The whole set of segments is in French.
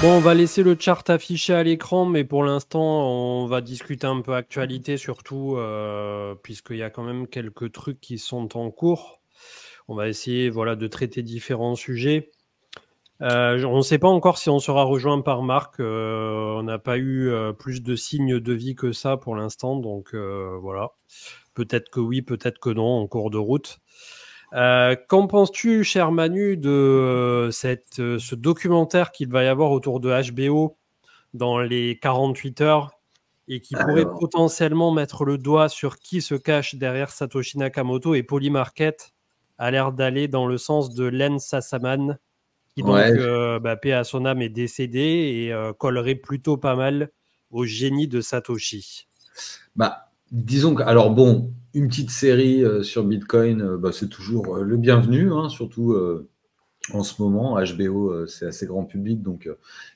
Bon, on va laisser le chart affiché à l'écran, mais pour l'instant, on va discuter un peu actualité, surtout puisqu'il y a quand même quelques trucs qui sont en cours. On va essayer voilà, de traiter différents sujets. On ne sait pas encore si on sera rejoint par Marc. On n'a pas eu plus de signes de vie que ça pour l'instant, donc voilà. Peut-être que oui, peut-être que non, en cours de route. Qu'en penses-tu, cher Manu, de ce documentaire qu'il va y avoir autour de HBO dans les 48 heures et qui pourrait Alors, potentiellement mettre le doigt sur qui se cache derrière Satoshi Nakamoto, et Polymarket a l'air d'aller dans le sens de Len Sassaman, qui donc, ouais, paix à son âme, est décédé et collerait plutôt pas mal au génie de Satoshi. disons que, alors bon, une petite série sur Bitcoin, c'est toujours le bienvenu, hein, surtout en ce moment. HBO, c'est assez grand public, donc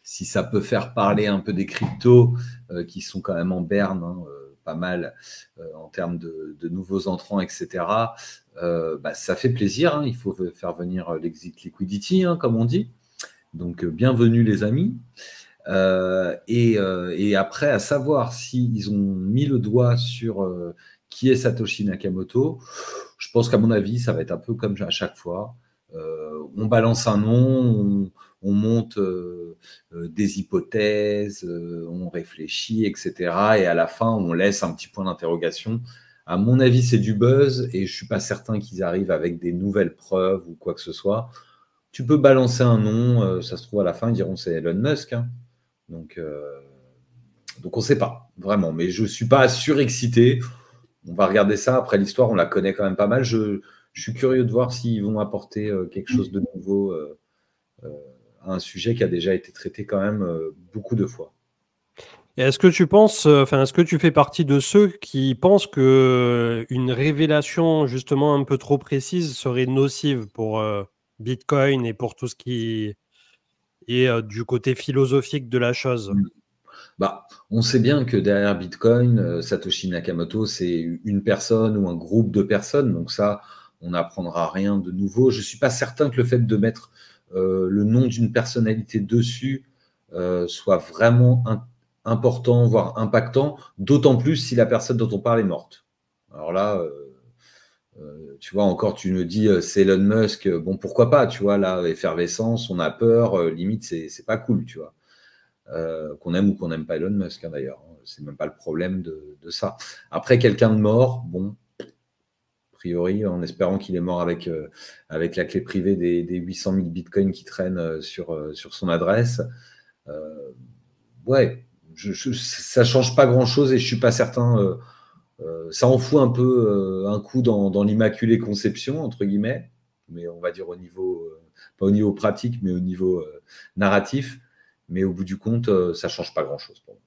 si ça peut faire parler un peu des cryptos qui sont quand même en berne, hein, pas mal en termes de nouveaux entrants, etc., ça fait plaisir, hein. Il faut faire venir l'exit liquidity, hein, comme on dit. Donc, bienvenue les amis. Et après, à savoir s'ils ont mis le doigt sur qui est Satoshi Nakamoto, je pense qu'à mon avis, ça va être un peu comme à chaque fois. On balance un nom, on monte des hypothèses, on réfléchit, etc. Et à la fin, on laisse un petit point d'interrogation. À mon avis, c'est du buzz et je suis pas certain qu'ils arrivent avec des nouvelles preuves ou quoi que ce soit. Tu peux balancer un nom, ça se trouve à la fin, ils diront c'est Elon Musk, hein. Donc, on ne sait pas, vraiment. Mais je ne suis pas surexcité. On va regarder ça. Après, l'histoire, on la connaît quand même pas mal. Je suis curieux de voir s'ils vont apporter quelque chose de nouveau à un sujet qui a déjà été traité quand même beaucoup de fois. Et est-ce que tu penses, est-ce que tu fais partie de ceux qui pensent que une révélation justement un peu trop précise serait nocive pour Bitcoin et pour tout ce qui est du côté philosophique de la chose? Mm. On sait bien que derrière Bitcoin, Satoshi Nakamoto, c'est une personne ou un groupe de personnes. Donc ça, on n'apprendra rien de nouveau. Je ne suis pas certain que le fait de mettre le nom d'une personnalité dessus soit vraiment important, voire impactant, d'autant plus si la personne dont on parle est morte. Alors là, tu vois, encore, tu me dis, c'est Elon Musk, bon, pourquoi pas, tu vois, là, effervescence, on a peur, limite, c'est pas cool, tu vois. Qu'on aime ou qu'on n'aime pas Elon Musk, hein, d'ailleurs. C'est même pas le problème de ça. Après, quelqu'un de mort, bon, a priori, en espérant qu'il est mort avec la clé privée des 800 000 bitcoins qui traînent sur son adresse, euh, ouais, ça change pas grand-chose et je suis pas certain. Ça en fout un peu un coup dans l'immaculée conception, entre guillemets, mais on va dire au niveau, pas au niveau pratique, mais au niveau narratif. Mais au bout du compte, ça change pas grand-chose pour moi.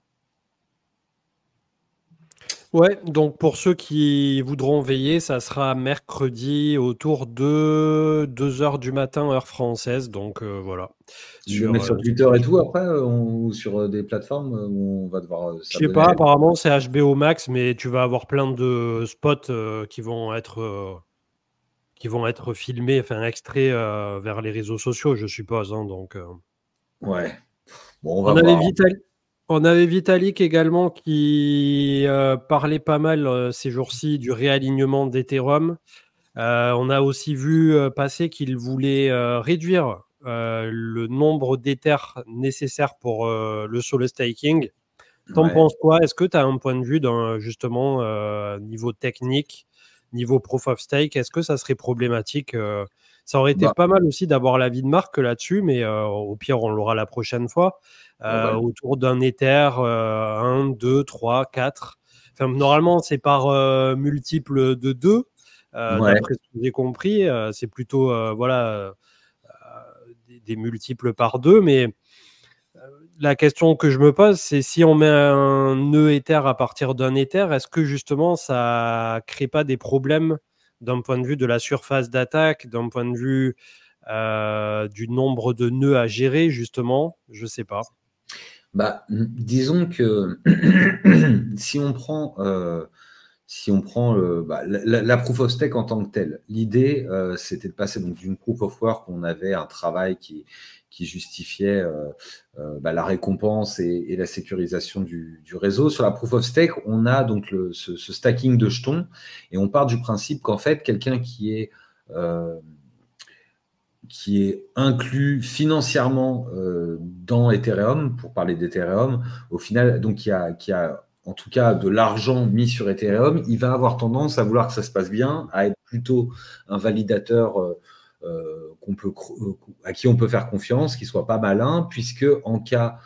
Ouais, donc pour ceux qui voudront veiller, ça sera mercredi autour de 2 heures du matin, heure française. Donc voilà, Ils le sur, mettent sur Twitter et tout après, ou sur des plateformes où on va devoir je sais s'abonner pas, à apparemment c'est HBO Max, mais tu vas avoir plein de spots qui vont être filmés, enfin extraits vers les réseaux sociaux, je suppose, hein, donc, Ouais, bon, on va on avait voir. Vitalik, on avait Vitalik également qui parlait pas mal ces jours-ci du réalignement d'Ethereum. On a aussi vu passer qu'il voulait réduire le nombre d'Ethers nécessaires pour le solo staking. T'en Ouais. penses quoi? Est-ce que tu as un point de vue justement niveau technique, niveau proof of stake? Est-ce que ça serait problématique? Ça aurait été Bah, pas mal aussi d'avoir l'avis de Marc là-dessus, mais au pire, on l'aura la prochaine fois. bah, Autour d'un Ether, 1, 2, 3, 4. Enfin, normalement, c'est par multiple de 2. ouais. D'après ce que j'ai compris. C'est plutôt voilà, des multiples par 2, mais la question que je me pose, c'est si on met un nœud Ether à partir d'un Ether, est-ce que justement ça crée pas des problèmes d'un point de vue de la surface d'attaque, d'un point de vue du nombre de nœuds à gérer, justement? Je sais pas. Disons que si on prend si on prend la proof of stake en tant que telle, l'idée, c'était de passer d'une proof of work où on avait un travail qui justifiait la récompense et la sécurisation du réseau. Sur la proof of stake, on a donc ce stacking de jetons et on part du principe qu'en fait, quelqu'un qui est inclus financièrement dans Ethereum, pour parler d'Ethereum, au final, donc qui a en tout cas de l'argent mis sur Ethereum, il va avoir tendance à vouloir que ça se passe bien, à être plutôt un validateur à qui on peut faire confiance, qui soit pas malin, puisque en cas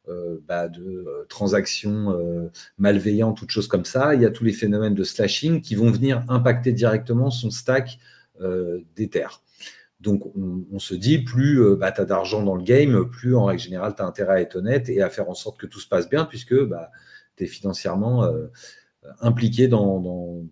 de transactions malveillantes, toutes choses comme ça, il y a tous les phénomènes de slashing qui vont venir impacter directement son stack d'Ether. Donc, on se dit, plus tu as d'argent dans le game, plus en règle générale, tu as intérêt à être honnête et à faire en sorte que tout se passe bien, puisque tu es financièrement impliqué dans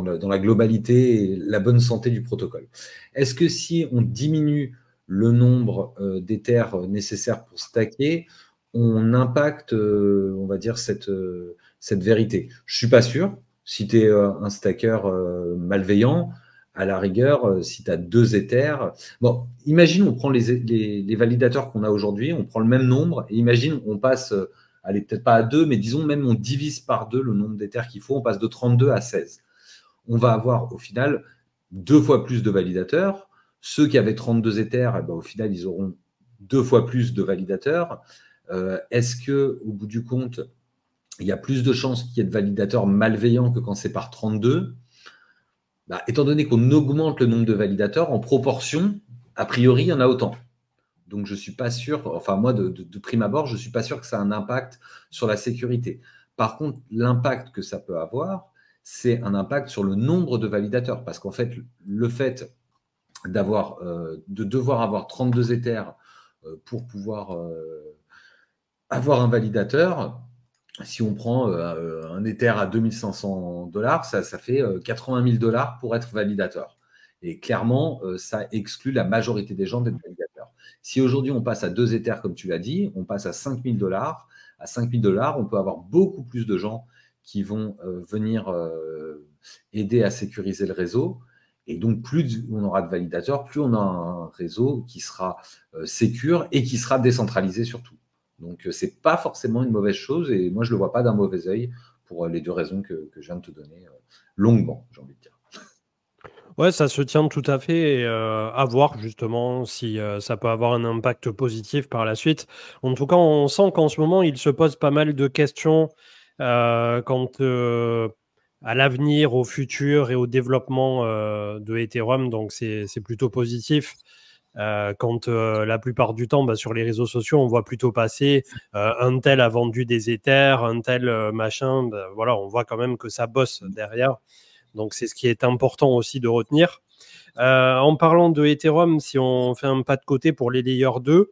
la globalité et la bonne santé du protocole. Est-ce que si on diminue le nombre d'Ethers nécessaires pour stacker, on impacte, on va dire, cette vérité? Je ne suis pas sûr. Si tu es un stacker malveillant, à la rigueur, si tu as 2 Ethers… Bon, imagine, on prend les validateurs qu'on a aujourd'hui, on prend le même nombre, et imagine, on passe, allez, peut-être pas à 2, mais disons même on divise par 2 le nombre d'Ethers qu'il faut, on passe de 32 à 16. On va avoir au final 2 fois plus de validateurs. Ceux qui avaient 32 Ethers, au final, ils auront 2 fois plus de validateurs. Est-ce qu'au bout du compte, il y a plus de chances qu'il y ait de validateurs malveillants que quand c'est par 32 ? Étant donné qu'on augmente le nombre de validateurs, en proportion, a priori, il y en a autant. Donc, je ne suis pas sûr, enfin, moi, de prime abord, je ne suis pas sûr que ça a un impact sur la sécurité. Par contre, l'impact que ça peut avoir, c'est un impact sur le nombre de validateurs. Parce qu'en fait, le fait de devoir avoir 32 Ethers pour pouvoir avoir un validateur, si on prend un Ether à 2500 $, ça fait 80 000 $ pour être validateur. Et clairement, ça exclut la majorité des gens d'être validateurs. Si aujourd'hui on passe à 2 Ethers, comme tu l'as dit, on passe à 5 000 $. À 5 000 $, on peut avoir beaucoup plus de gens qui vont venir aider à sécuriser le réseau. Et donc, plus on aura de validateurs, plus on a un réseau qui sera sécure et qui sera décentralisé surtout. Donc, ce n'est pas forcément une mauvaise chose et moi, je ne le vois pas d'un mauvais œil pour les 2 raisons que je viens de te donner longuement, j'ai envie de dire. Ouais, ça se tient tout à fait et à voir justement si ça peut avoir un impact positif par la suite. En tout cas, on sent qu'en ce moment, il se pose pas mal de questions quant à l'avenir, au futur et au développement de Ethereum. Donc, c'est plutôt positif. Quand la plupart du temps, sur les réseaux sociaux, on voit plutôt passer un tel a vendu des Ethers, un tel machin. Voilà, on voit quand même que ça bosse derrière. Donc, c'est ce qui est important aussi de retenir. En parlant de Ethereum, si on fait un pas de côté pour les layers 2,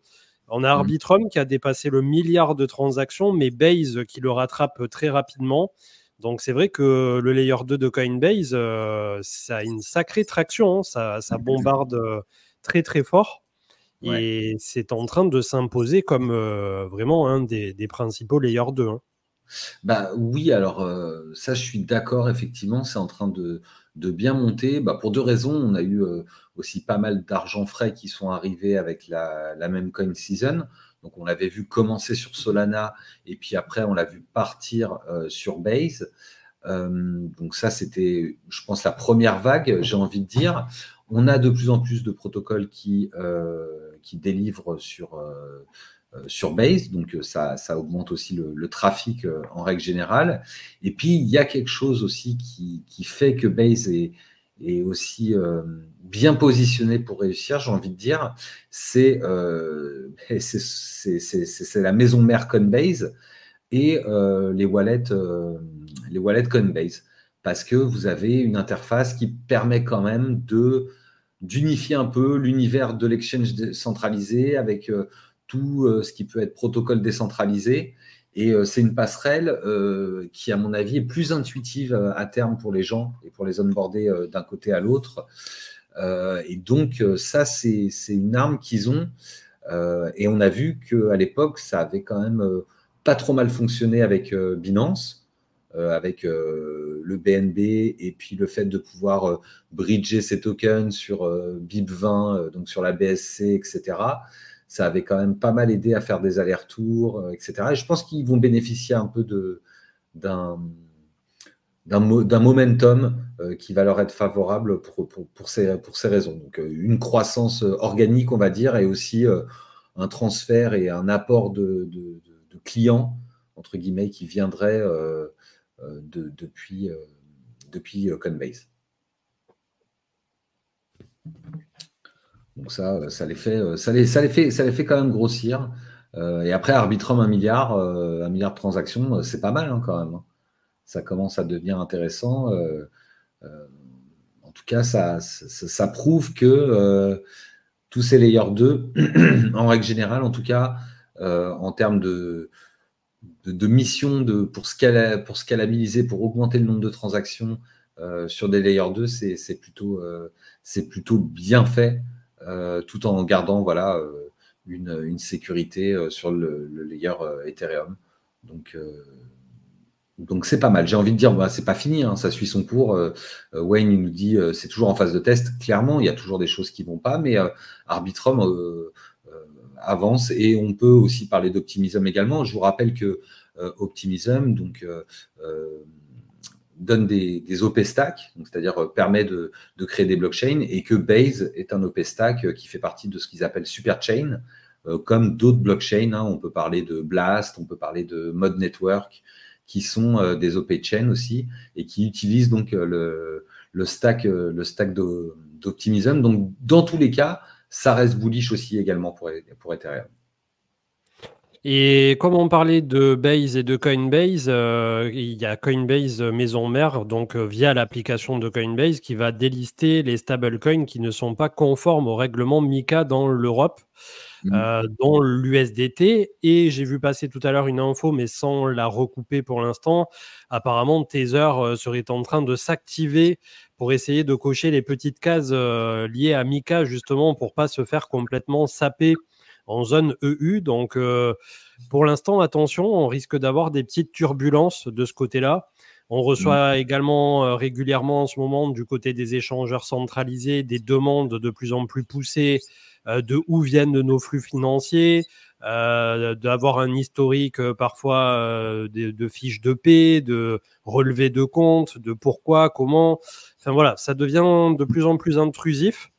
on a Arbitrum qui a dépassé le milliard de transactions, mais Base qui le rattrape très rapidement. Donc, c'est vrai que le layer 2 de Coinbase, ça a une sacrée traction. Hein. Ça bombarde très, très fort. Ouais. Et c'est en train de s'imposer comme vraiment un des principaux layers 2. Hein. Oui, alors ça, je suis d'accord, effectivement, c'est en train de bien monter. Pour 2 raisons. On a eu aussi pas mal d'argent frais qui sont arrivés avec la même coin season. Donc, on l'avait vu commencer sur Solana et puis après, on l'a vu partir sur Base. Donc ça, c'était, je pense, la première vague, j'ai envie de dire. On a de plus en plus de protocoles qui délivrent sur Base, donc ça augmente aussi le trafic en règle générale. Et puis, il y a quelque chose aussi qui fait que Base est aussi bien positionné pour réussir, j'ai envie de dire, c'est la maison mère Coinbase et les wallets Coinbase, parce que vous avez une interface qui permet quand même d'unifier un peu l'univers de l'exchange centralisé avec tout ce qui peut être protocole décentralisé. Et c'est une passerelle qui, à mon avis, est plus intuitive à terme pour les gens et pour les onboarder d'un côté à l'autre. Et donc, ça, c'est une arme qu'ils ont. Et on a vu qu'à l'époque, ça avait quand même pas trop mal fonctionné avec Binance. avec le BNB et puis le fait de pouvoir bridger ces tokens sur BIP20, donc sur la BSC, etc. Ça avait quand même pas mal aidé à faire des allers-retours, etc. Et je pense qu'ils vont bénéficier un peu d'un momentum qui va leur être favorable pour ces raisons. Donc, une croissance organique, on va dire, et aussi un transfert et un apport de clients, entre guillemets, qui viendraient depuis Coinbase. Donc ça les fait quand même grossir. Et après, Arbitrum, 1 milliard de transactions, c'est pas mal quand même. Ça commence à devenir intéressant. En tout cas, ça prouve que tous ces layers 2, en règle générale, en tout cas, en termes de mission pour scalabiliser, pour augmenter le nombre de transactions sur des layers 2, c'est plutôt bien fait, tout en gardant voilà, une sécurité sur le layer Ethereum. Donc c'est pas mal. J'ai envie de dire, c'est pas fini, ça suit son cours. Wayne il nous dit, c'est toujours en phase de test. Clairement, il y a toujours des choses qui vont pas, mais Arbitrum avance et on peut aussi parler d'Optimism également. Je vous rappelle que Optimism donne des OP stacks, c'est-à-dire permet de créer des blockchains, et que Base est un OP stack qui fait partie de ce qu'ils appellent Superchain, comme d'autres blockchains. On peut parler de Blast, on peut parler de Mod Network, qui sont des OP chain aussi, et qui utilisent donc le stack d'Optimism. Donc, dans tous les cas, ça reste bullish aussi également pour Ethereum. Et comme on parlait de Base et de Coinbase, il y a Coinbase maison mère, donc via l'application de Coinbase, qui va délister les stablecoins qui ne sont pas conformes au règlement MiCA dans l'Europe. Dont l'USDT, et j'ai vu passer tout à l'heure une info, mais sans la recouper pour l'instant. Apparemment, Tether serait en train de s'activer pour essayer de cocher les petites cases liées à MiCA, justement, pour pas se faire complètement saper en zone EU. Donc, pour l'instant, attention, on risque d'avoir des petites turbulences de ce côté-là. On reçoit également régulièrement en ce moment du côté des échangeurs centralisés des demandes de plus en plus poussées de où viennent nos flux financiers, d'avoir un historique parfois de fiches de paie, de relevés de compte, de pourquoi, comment. Enfin voilà, ça devient de plus en plus intrusif.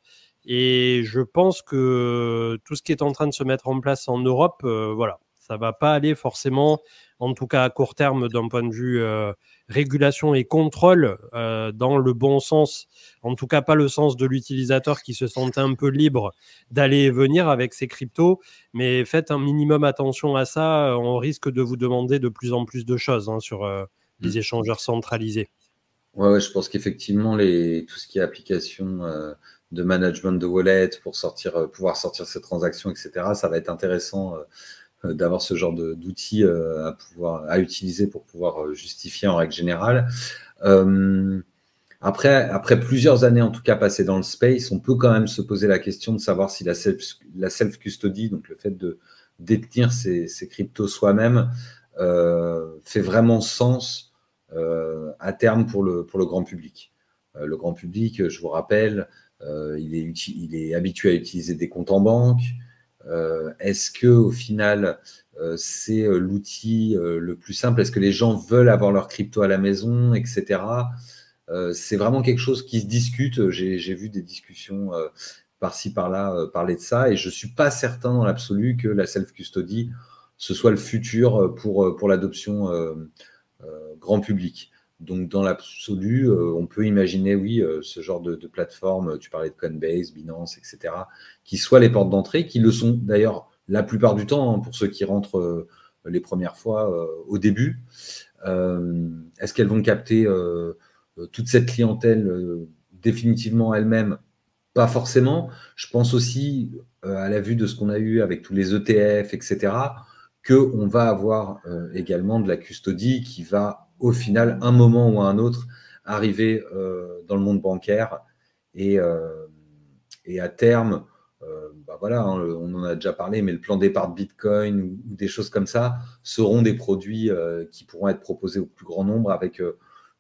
Et je pense que tout ce qui est en train de se mettre en place en Europe, voilà, ça va pas aller forcément, en tout cas à court terme, d'un point de vue régulation et contrôle, dans le bon sens. En tout cas, pas le sens de l'utilisateur qui se sentait un peu libre d'aller et venir avec ses cryptos. Mais faites un minimum attention à ça. On risque de vous demander de plus en plus de choses sur les échangeurs centralisés. Ouais, je pense qu'effectivement, tout ce qui est application de management de wallet pour pouvoir sortir ces transactions, etc., ça va être intéressant d'avoir ce genre d'outils à utiliser pour pouvoir justifier en règle générale. Après plusieurs années, en tout cas, passées dans le space, on peut quand même se poser la question de savoir si la self-custody, donc le fait de détenir ces cryptos soi-même, fait vraiment sens à terme pour le grand public. Le grand public, je vous rappelle, il est habitué à utiliser des comptes en banque. Est-ce que au final, c'est l'outil le plus simple? Est-ce que les gens veulent avoir leur crypto à la maison, etc. C'est vraiment quelque chose qui se discute. J'ai vu des discussions par-ci, par-là parler de ça, et je ne suis pas certain dans l'absolu que la self-custody, ce soit le futur pour l'adoption grand public. Donc, dans l'absolu, on peut imaginer, oui, ce genre de plateforme, tu parlais de Coinbase, Binance, etc., qui soient les portes d'entrée, qui le sont d'ailleurs la plupart du temps, pour ceux qui rentrent les premières fois au début. Est-ce qu'elles vont capter toute cette clientèle définitivement elle-même? Pas forcément. Je pense aussi, à la vue de ce qu'on a eu avec tous les ETF, etc., qu'on va avoir également de la custody qui va, au final, un moment ou à un autre, arriver dans le monde bancaire, et à terme, voilà, hein, on en a déjà parlé, mais le plan d'épargne Bitcoin ou des choses comme ça seront des produits qui pourront être proposés au plus grand nombre avec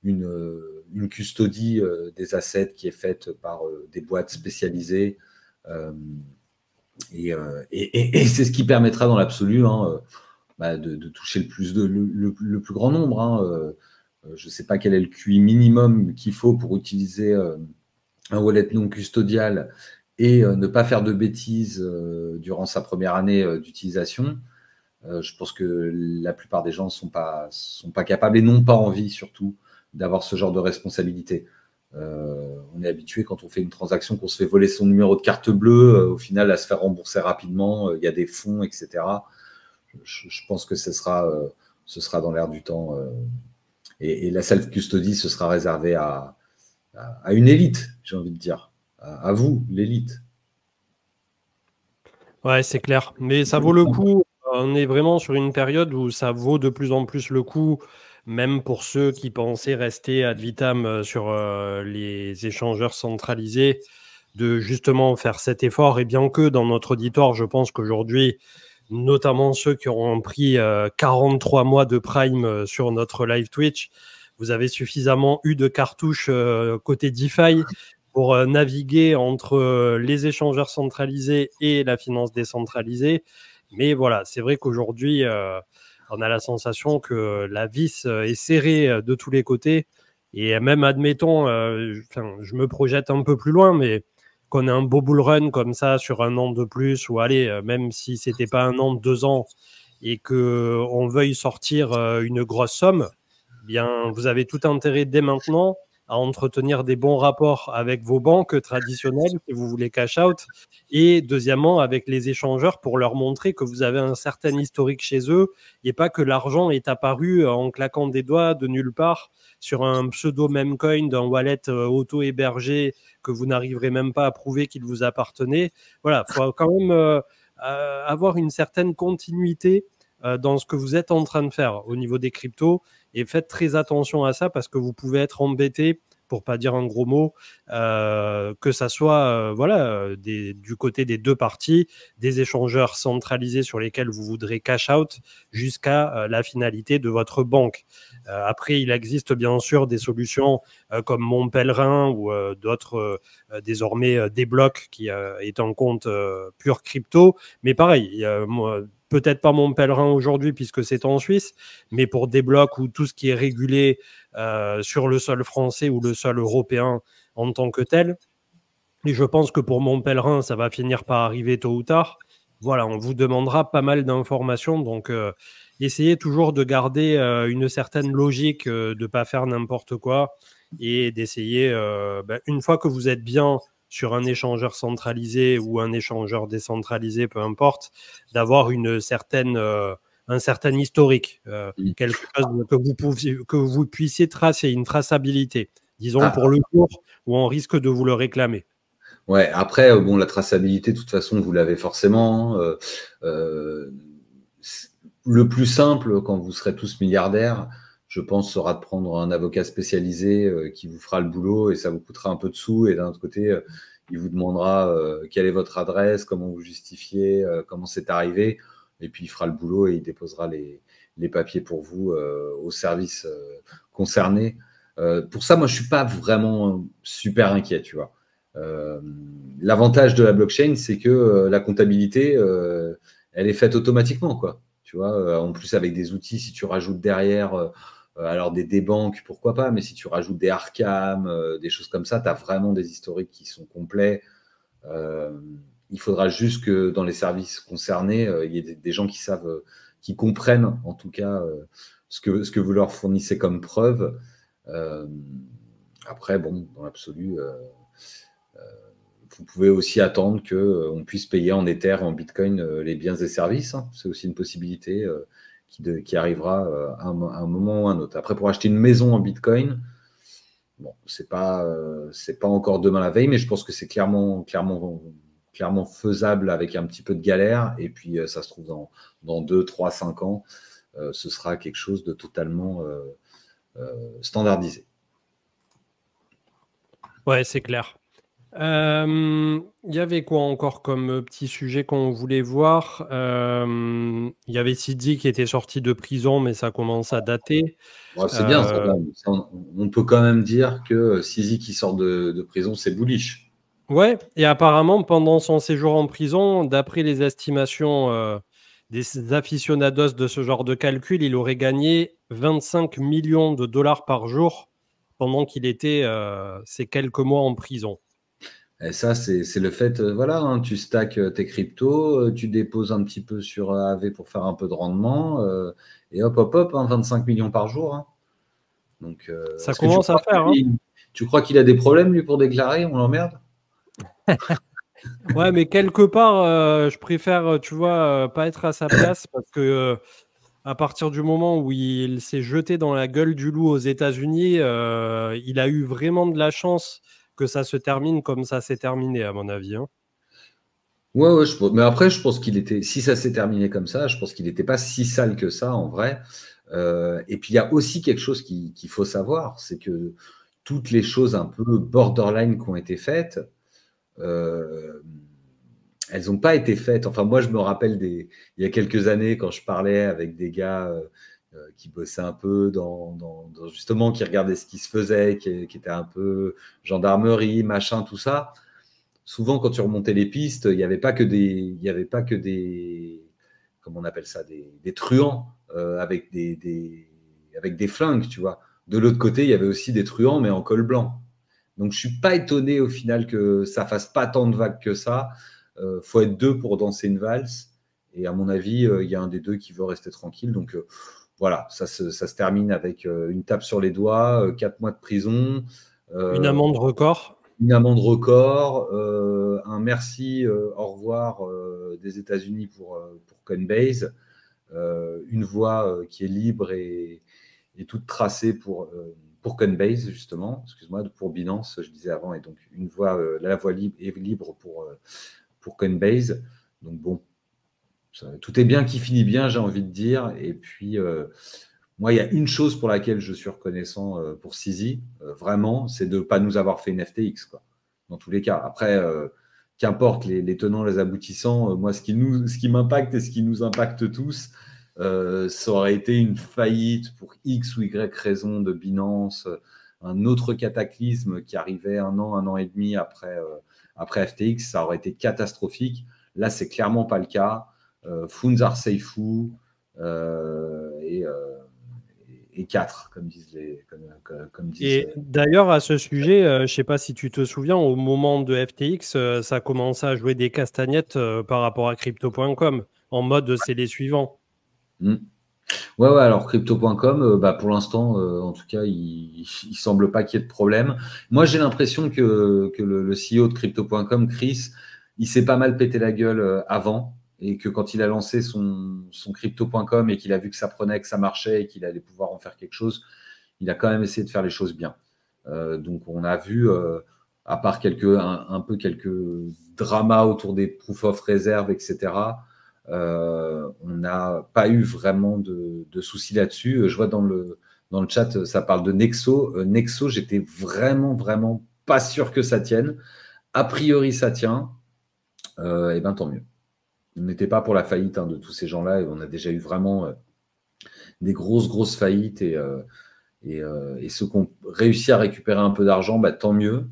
une custodie des assets qui est faite par des boîtes spécialisées. Et c'est ce qui permettra dans l'absolu de toucher le plus grand nombre. Hein. Je ne sais pas quel est le QI minimum qu'il faut pour utiliser un wallet non custodial et ne pas faire de bêtises durant sa première année d'utilisation. Je pense que la plupart des gens sont pas capables et n'ont pas envie surtout d'avoir ce genre de responsabilité. On est habitué quand on fait une transaction qu'on se fait voler son numéro de carte bleue, au final à se faire rembourser rapidement, il y a des fonds, etc. Je pense que ce sera dans l'air du temps. Et la self-custody, ce sera réservé à une élite, j'ai envie de dire. À vous, l'élite. Ouais, c'est clair. Mais ça vaut le coup. On est vraiment sur une période où ça vaut de plus en plus le coup, même pour ceux qui pensaient rester ad vitam sur les échangeurs centralisés, de justement faire cet effort. Et bien que dans notre auditoire, je pense qu'aujourd'hui, notamment ceux qui auront pris 43 mois de Prime sur notre live Twitch, vous avez suffisamment eu de cartouches côté DeFi pour naviguer entre les échangeurs centralisés et la finance décentralisée. Mais voilà, c'est vrai qu'aujourd'hui, on a la sensation que la vis est serrée de tous les côtés. Et même, admettons, je me projette un peu plus loin, mais qu'on ait un beau bull run comme ça sur un an de plus, ou allez, même si c'était pas un an, 2 ans, et qu'on veuille sortir une grosse somme, eh bien, vous avez tout intérêt dès maintenant à entretenir des bons rapports avec vos banques traditionnelles si vous voulez cash out, et deuxièmement avec les échangeurs pour leur montrer que vous avez un certain historique chez eux et pas que l'argent est apparu en claquant des doigts de nulle part sur un pseudo meme coin d'un wallet auto-hébergé que vous n'arriverez même pas à prouver qu'il vous appartenait. Voilà, il faut quand même avoir une certaine continuité dans ce que vous êtes en train de faire au niveau des cryptos, et faites très attention à ça parce que vous pouvez être embêté, pour pas dire un gros mot, que ça soit du côté des deux parties, des échangeurs centralisés sur lesquels vous voudrez cash out jusqu'à la finalité de votre banque. Après, il existe bien sûr des solutions comme Mon Pèlerin ou d'autres désormais Débloc qui est un compte pur crypto, mais pareil, peut-être pas Mon Pèlerin aujourd'hui puisque c'est en Suisse, mais pour Débloc ou tout ce qui est régulé sur le sol français ou le sol européen en tant que tel. Et je pense que pour Mon Pèlerin, ça va finir par arriver tôt ou tard. Voilà, on vous demandera pas mal d'informations, donc essayez toujours de garder une certaine logique, de ne pas faire n'importe quoi, et d'essayer, une fois que vous êtes bien sur un échangeur centralisé ou un échangeur décentralisé, peu importe, d'avoir un certain historique, quelque chose que vous puissiez tracer, une traçabilité, disons pour le jour où on risque de vous le réclamer. Ouais, après, bon, la traçabilité, de toute façon, vous l'avez forcément. Le plus simple, quand vous serez tous milliardaires, je pense, sera de prendre un avocat spécialisé qui vous fera le boulot et ça vous coûtera un peu de sous. Et d'un autre côté, il vous demandera quelle est votre adresse, comment vous justifiez, comment c'est arrivé. Et puis, il fera le boulot et il déposera les papiers pour vous au service concerné. Pour ça, moi, je suis pas vraiment super inquiet, tu vois. L'avantage de la blockchain, c'est que la comptabilité, elle est faite automatiquement, quoi. Tu vois, en plus avec des outils, si tu rajoutes derrière, alors des banques, pourquoi pas, mais si tu rajoutes des Arcam, des choses comme ça, tu as vraiment des historiques qui sont complets. Il faudra juste que dans les services concernés, il y ait des gens qui savent, qui comprennent en tout cas ce que vous leur fournissez comme preuve. Après, bon, dans l'absolu, vous pouvez aussi attendre qu'on puisse payer en Ether, en Bitcoin, les biens et services. Hein. C'est aussi une possibilité qui arrivera à un moment ou à un autre. Après, pour acheter une maison en Bitcoin, bon, c'est pas encore demain la veille, mais je pense que c'est clairement faisable avec un petit peu de galère. Et puis, ça se trouve dans 2, 3, 5 ans, ce sera quelque chose de totalement standardisé. Ouais, c'est clair. Il y avait quoi encore comme petit sujet qu'on voulait voir? Il y avait Sidi qui était sorti de prison, mais ça commence à dater. Bon, c'est bien, ça Euh, va. Ça, on peut quand même dire que Sisi qui sort de prison, c'est bullish. ouais, et apparemment, pendant son séjour en prison, d'après les estimations des aficionados de ce genre de calcul, il aurait gagné 25 millions de dollars par jour pendant qu'il était ces quelques mois en prison. Et ça, c'est le fait, voilà, hein, tu stacks tes cryptos, tu déposes un petit peu sur AV pour faire un peu de rendement, et hop, hop, hop, hein, 25 millions par jour, hein. Donc, Ça est-ce que tu commence à crois faire, hein? tu crois qu'il a des problèmes, lui, pour déclarer? On l'emmerde? Ouais, mais quelque part, je préfère, tu vois, pas être à sa place parce que à partir du moment où il s'est jeté dans la gueule du loup aux États-Unis, il a eu vraiment de la chance que ça se termine comme ça s'est terminé, à mon avis, hein. Ouais, ouais, mais après, je pense qu'il était, si ça s'est terminé comme ça, je pense qu'il n'était pas si sale que ça, en vrai. Et puis, il y a aussi quelque chose qu'il faut savoir, c'est que toutes les choses un peu borderline qui ont été faites, euh, elles n'ont pas été faites. Enfin, moi, je me rappelle il y a quelques années, quand je parlais avec des gars qui bossaient un peu justement, qui regardaient ce qui se faisait, qui étaient un peu gendarmerie, machin, tout ça. Souvent, quand tu remontais les pistes, il n'y avait pas que comment on appelle ça, des truands avec des flingues, tu vois. De l'autre côté, il y avait aussi des truands, mais en col blanc. Donc, je suis pas étonné au final que ça fasse pas tant de vagues que ça. Faut être deux pour danser une valse. Et à mon avis, il y a un des deux qui veut rester tranquille. Donc, voilà, ça se termine avec une tape sur les doigts, 4 mois de prison. Une euh, amende record. une amende record, un merci, au revoir des États-Unis pour Coinbase, une voie qui est libre et toute tracée pour Coinbase, justement, excuse-moi, pour Binance, je disais avant, et donc la voie libre est libre pour Coinbase. Donc bon, tout est bien qui finit bien, j'ai envie de dire. Et puis, moi, il y a une chose pour laquelle je suis reconnaissant pour Sisi, vraiment, c'est de ne pas nous avoir fait une FTX, quoi, dans tous les cas. Après, qu'importe les tenants, les aboutissants, moi, ce qui m'impacte et ce qui nous impacte tous, ça aurait été une faillite pour X ou Y raison de Binance, un autre cataclysme qui arrivait un an et demi après FTX, ça aurait été catastrophique. Là, c'est clairement pas le cas. Funds are Seifu et 4, comme disent. Et d'ailleurs, à ce sujet, je ne sais pas si tu te souviens, au moment de FTX, ça commençait à jouer des castagnettes par rapport à crypto.com, en mode c'est les suivants. Hmm. Ouais, ouais, alors crypto.com, bah, pour l'instant, en tout cas, il semble pas qu'il y ait de problème. Moi, j'ai l'impression que le CEO de crypto.com, Chris, il s'est pas mal pété la gueule avant et que quand il a lancé son crypto.com et qu'il a vu que ça prenait, que ça marchait et qu'il allait pouvoir en faire quelque chose, il a quand même essayé de faire les choses bien. Donc, on a vu, à part un peu quelques dramas autour des proof of reserve, etc., on n'a pas eu vraiment de soucis là-dessus. Je vois dans le chat, ça parle de Nexo. Nexo, j'étais vraiment, vraiment pas sûr que ça tienne. A priori, ça tient. Et ben tant mieux. On n'était pas pour la faillite de tous ces gens-là. Et on a déjà eu vraiment des grosses, grosses faillites. Et ceux qui ont réussi à récupérer un peu d'argent, bah, tant mieux.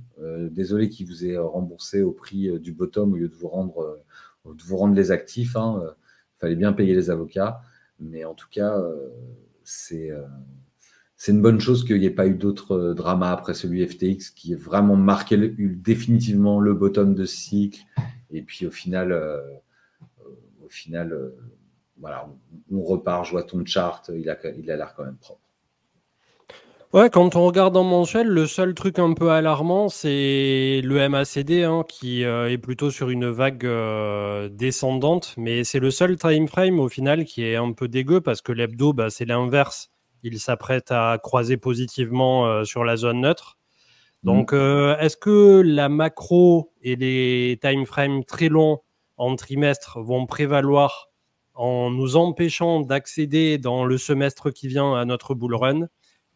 Désolé qu'ils vous aient remboursé au prix du bottom au lieu de vous rendre les actifs, hein. Fallait bien payer les avocats. Mais en tout cas, c'est une bonne chose qu'il n'y ait pas eu d'autres dramas après celui FTX qui a vraiment marqué définitivement le bottom de ce cycle. Et puis au final, voilà, on repart, je vois ton chart, il a l'air quand même propre. Ouais, quand on regarde en mensuel, le seul truc un peu alarmant, c'est le MACD hein, qui est plutôt sur une vague descendante, mais c'est le seul time frame au final qui est un peu dégueu parce que l'hebdo, bah, c'est l'inverse. Il s'apprête à croiser positivement sur la zone neutre. Donc, est-ce que la macro et les time frames très longs en trimestre vont prévaloir en nous empêchant d'accéder dans le semestre qui vient à notre bull run?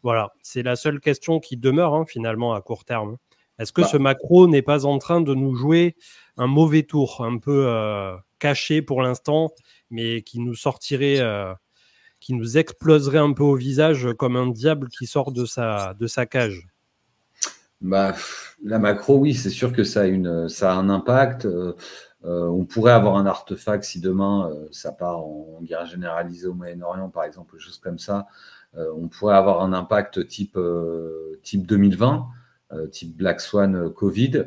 Voilà, c'est la seule question qui demeure hein, finalement à court terme. Est-ce que ce macro n'est pas en train de nous jouer un mauvais tour, un peu caché pour l'instant, mais qui nous sortirait, qui nous exploserait un peu au visage comme un diable qui sort de sa cage? La macro, oui, c'est sûr que ça a un impact. On pourrait avoir un artefact si demain ça part en guerre généralisée au Moyen-Orient, par exemple, des choses comme ça. On pourrait avoir un impact type 2020, type Black Swan Covid.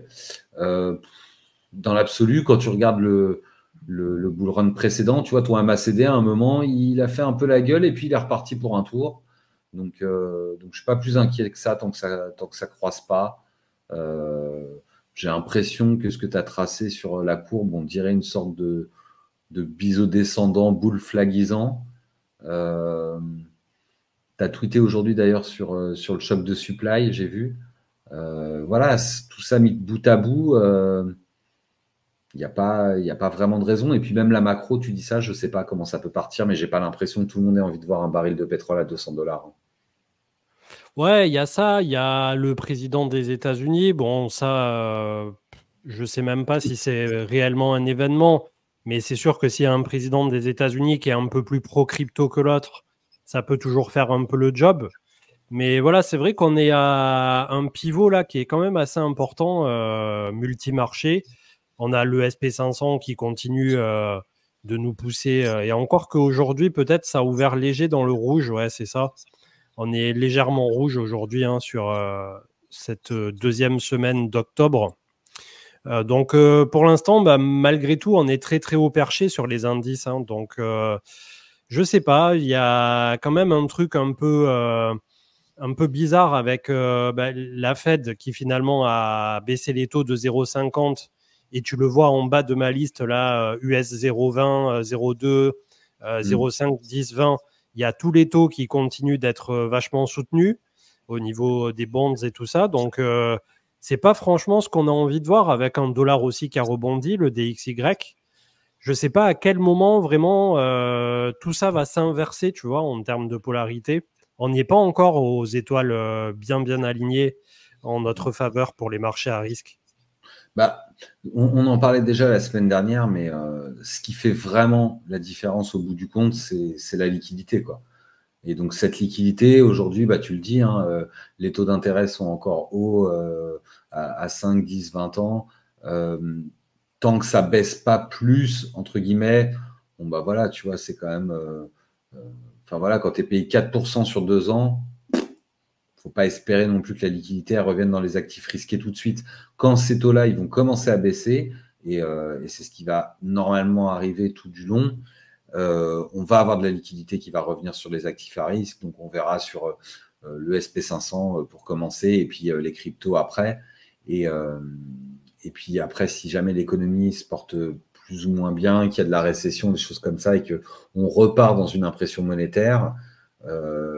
Dans l'absolu, quand tu regardes le bull run précédent, tu vois, ton MACD, à un moment, il a fait un peu la gueule et puis il est reparti pour un tour. Donc je ne suis pas plus inquiet que ça tant que ça ne croise pas. J'ai l'impression que ce que tu as tracé sur la courbe, on dirait une sorte de biseau descendant, boule flaguisant. Tu as tweeté aujourd'hui d'ailleurs sur le choc de supply, j'ai vu. Voilà, tout ça mis bout à bout, il n'y a pas vraiment de raison. Et puis même la macro, tu dis ça, je ne sais pas comment ça peut partir, mais j'ai pas l'impression que tout le monde ait envie de voir un baril de pétrole à $200. Ouais, il y a ça, il y a le président des États-Unis. Bon, ça, je sais même pas si c'est réellement un événement, mais c'est sûr que s'il y a un président des États-Unis qui est un peu plus pro-crypto que l'autre, ça peut toujours faire un peu le job. Mais voilà, c'est vrai qu'on est à un pivot là qui est quand même assez important, multimarché. On a le SP500 qui continue de nous pousser, et encore qu'aujourd'hui, peut-être, ça a ouvert léger dans le rouge, ouais, c'est ça. On est légèrement rouge aujourd'hui sur cette deuxième semaine d'octobre. Donc, pour l'instant, malgré tout, on est très, très haut perché sur les indices. Donc, je sais pas, il y a quand même un truc un peu bizarre avec la Fed qui finalement a baissé les taux de 0,50 et tu le vois en bas de ma liste là, US 0,20, 0,2, 0,5, 10, 20. Il y a tous les taux qui continuent d'être vachement soutenus au niveau des bonds et tout ça. Donc, c'est pas franchement ce qu'on a envie de voir avec un dollar aussi qui a rebondi, le DXY. Je sais pas à quel moment vraiment tout ça va s'inverser, tu vois, en termes de polarité. On n'y est pas encore aux étoiles bien alignées en notre faveur pour les marchés à risque. On en parlait déjà la semaine dernière, mais ce qui fait vraiment la différence au bout du compte, c'est la liquidité, quoi. Et donc cette liquidité, aujourd'hui, tu le dis, les taux d'intérêt sont encore hauts à 5, 10, 20 ans. Tant que ça baisse pas plus, entre guillemets, voilà, tu vois, c'est quand même... quand tu es payé 4% sur 2 ans, faut pas espérer non plus que la liquidité revienne dans les actifs risqués tout de suite. Quand ces taux-là, ils vont commencer à baisser, et c'est ce qui va normalement arriver tout du long, on va avoir de la liquidité qui va revenir sur les actifs à risque. Donc, on verra sur le SP500 pour commencer, et puis les cryptos après. Et puis après, si jamais l'économie se porte plus ou moins bien, qu'il y a de la récession, des choses comme ça, et qu'on repart dans une impression monétaire,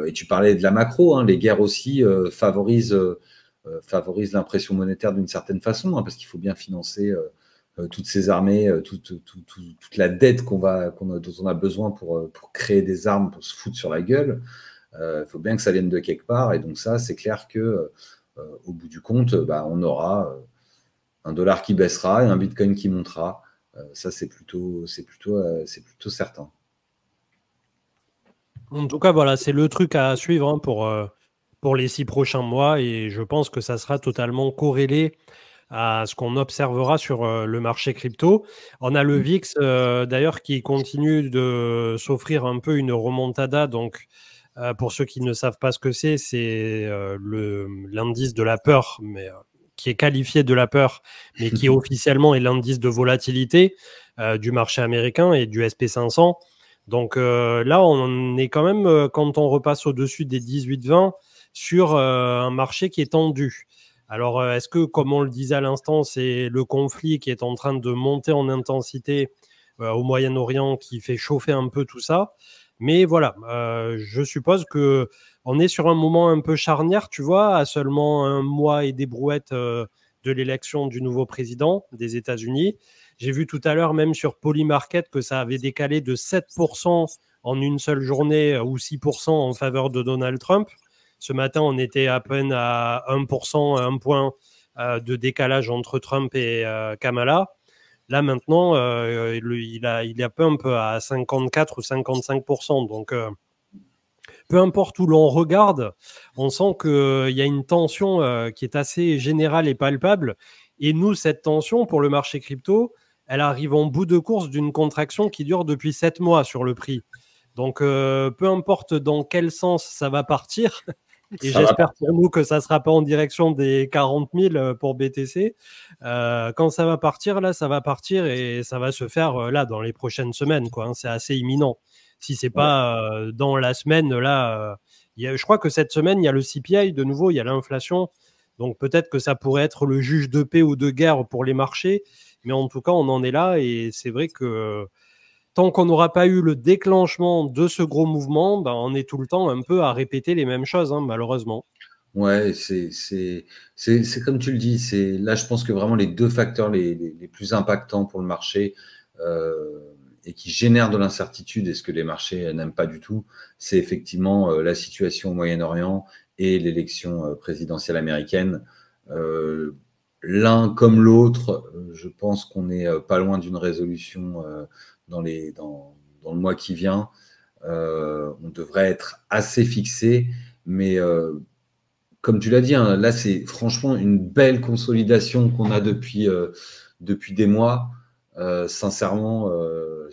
et tu parlais de la macro, les guerres aussi favorisent l'impression monétaire d'une certaine façon, parce qu'il faut bien financer toutes ces armées, toute la dette dont on a besoin pour créer des armes, pour se foutre sur la gueule. Il faut bien que ça vienne de quelque part. Et donc ça, c'est clair que au bout du compte, on aura un dollar qui baissera et un bitcoin qui montera. Ça, c'est plutôt certain. En tout cas, voilà, c'est le truc à suivre pour les 6 prochains mois, et je pense que ça sera totalement corrélé à ce qu'on observera sur le marché crypto. On a le VIX d'ailleurs qui continue de s'offrir un peu une remontada. Donc, pour ceux qui ne savent pas ce que c'est l'indice de la peur, mais qui est qualifié de la peur, mais qui officiellement est l'indice de volatilité du marché américain et du SP500. Donc là, on est quand même, quand on repasse au-dessus des 18-20, sur un marché qui est tendu. Alors, est-ce que, comme on le disait à l'instant, c'est le conflit qui est en train de monter en intensité au Moyen-Orient qui fait chauffer un peu tout ça? Mais voilà, je suppose que on est sur un moment un peu charnière, tu vois, à seulement un mois et des brouettes de l'élection du nouveau président des États-Unis. J'ai vu tout à l'heure, même sur Polymarket, que ça avait décalé de 7% en une seule journée ou 6% en faveur de Donald Trump. Ce matin, on était à peine à 1%, 1 point de décalage entre Trump et Kamala. Là, maintenant, il est un peu à 54 ou 55%. Donc, peu importe où l'on regarde, on sent qu'il y a une tension qui est assez générale et palpable. Et nous, cette tension pour le marché crypto, elle arrive en bout de course d'une contraction qui dure depuis 7 mois sur le prix. Donc, peu importe dans quel sens ça va partir, et Ça va j'espère partir. pour nous que ça ne sera pas en direction des 40 000 pour BTC. Quand ça va partir, là, ça va partir et ça va se faire là dans les prochaines semaines, quoi, hein. C'est assez imminent. Si c'est Ouais. pas dans la semaine, là, je crois que cette semaine, il y a le CPI de nouveau, il y a l'inflation. Donc peut-être que ça pourrait être le juge de paix ou de guerre pour les marchés. Mais en tout cas, on en est là et c'est vrai que tant qu'on n'aura pas eu le déclenchement de ce gros mouvement, ben, on est tout le temps un peu à répéter les mêmes choses, hein, malheureusement. Ouais, c'est comme tu le dis. Là, je pense que vraiment les deux facteurs les plus impactants pour le marché euh, et qui génèrent de l'incertitude et ce que les marchés n'aiment pas du tout, c'est effectivement la situation au Moyen-Orient et l'élection présidentielle américaine. Euh, L'un comme l'autre, je pense qu'on n'est pas loin d'une résolution dans le mois qui vient. On devrait être assez fixé, mais comme tu l'as dit, hein, là, c'est franchement une belle consolidation qu'on a depuis des mois. Sincèrement,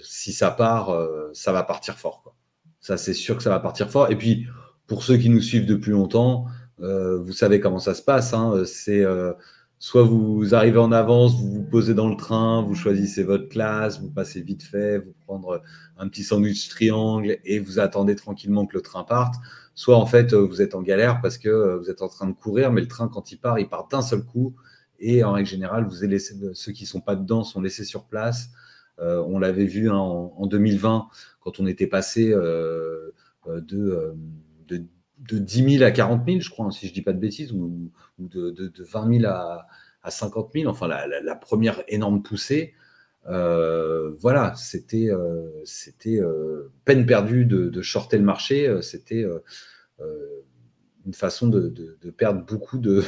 si ça part, ça va partir fort, quoi. Ça, c'est sûr que ça va partir fort. Et puis, pour ceux qui nous suivent depuis longtemps, vous savez comment ça se passe, hein. C'est soit vous arrivez en avance, vous vous posez dans le train, vous choisissez votre classe, vous passez vite fait, vous prendre un petit sandwich triangle et vous attendez tranquillement que le train parte. Soit en fait, vous êtes en galère parce que vous êtes en train de courir, mais le train, quand il part d'un seul coup. Et en règle générale, vous avez laissé, ceux qui ne sont pas dedans sont laissés sur place. On l'avait vu, hein, en 2020, quand on était passé de, de, de 10 000 à 40 000, je crois, hein, si je ne dis pas de bêtises, ou de 20 000 à 50 000, enfin la première énorme poussée. Voilà, c'était peine perdue de shorter le marché. C'était une façon de perdre beaucoup de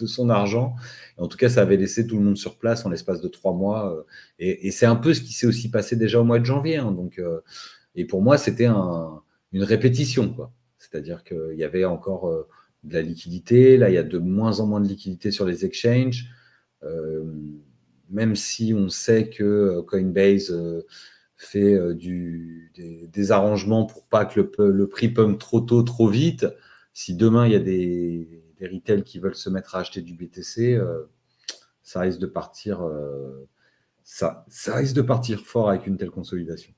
son argent. En tout cas, ça avait laissé tout le monde sur place en l'espace de 3 mois. Et c'est un peu ce qui s'est aussi passé déjà au mois de janvier, hein. Donc, et pour moi, c'était une répétition, quoi. C'est-à-dire qu'il y avait encore de la liquidité. Là, il y a de moins en moins de liquidité sur les exchanges. Euh, Même si on sait que Coinbase fait des arrangements pour pas que le prix pump trop tôt, trop vite. Si demain il y a des retails qui veulent se mettre à acheter du BTC, ça risque de partir, ça risque de partir fort avec une telle consolidation.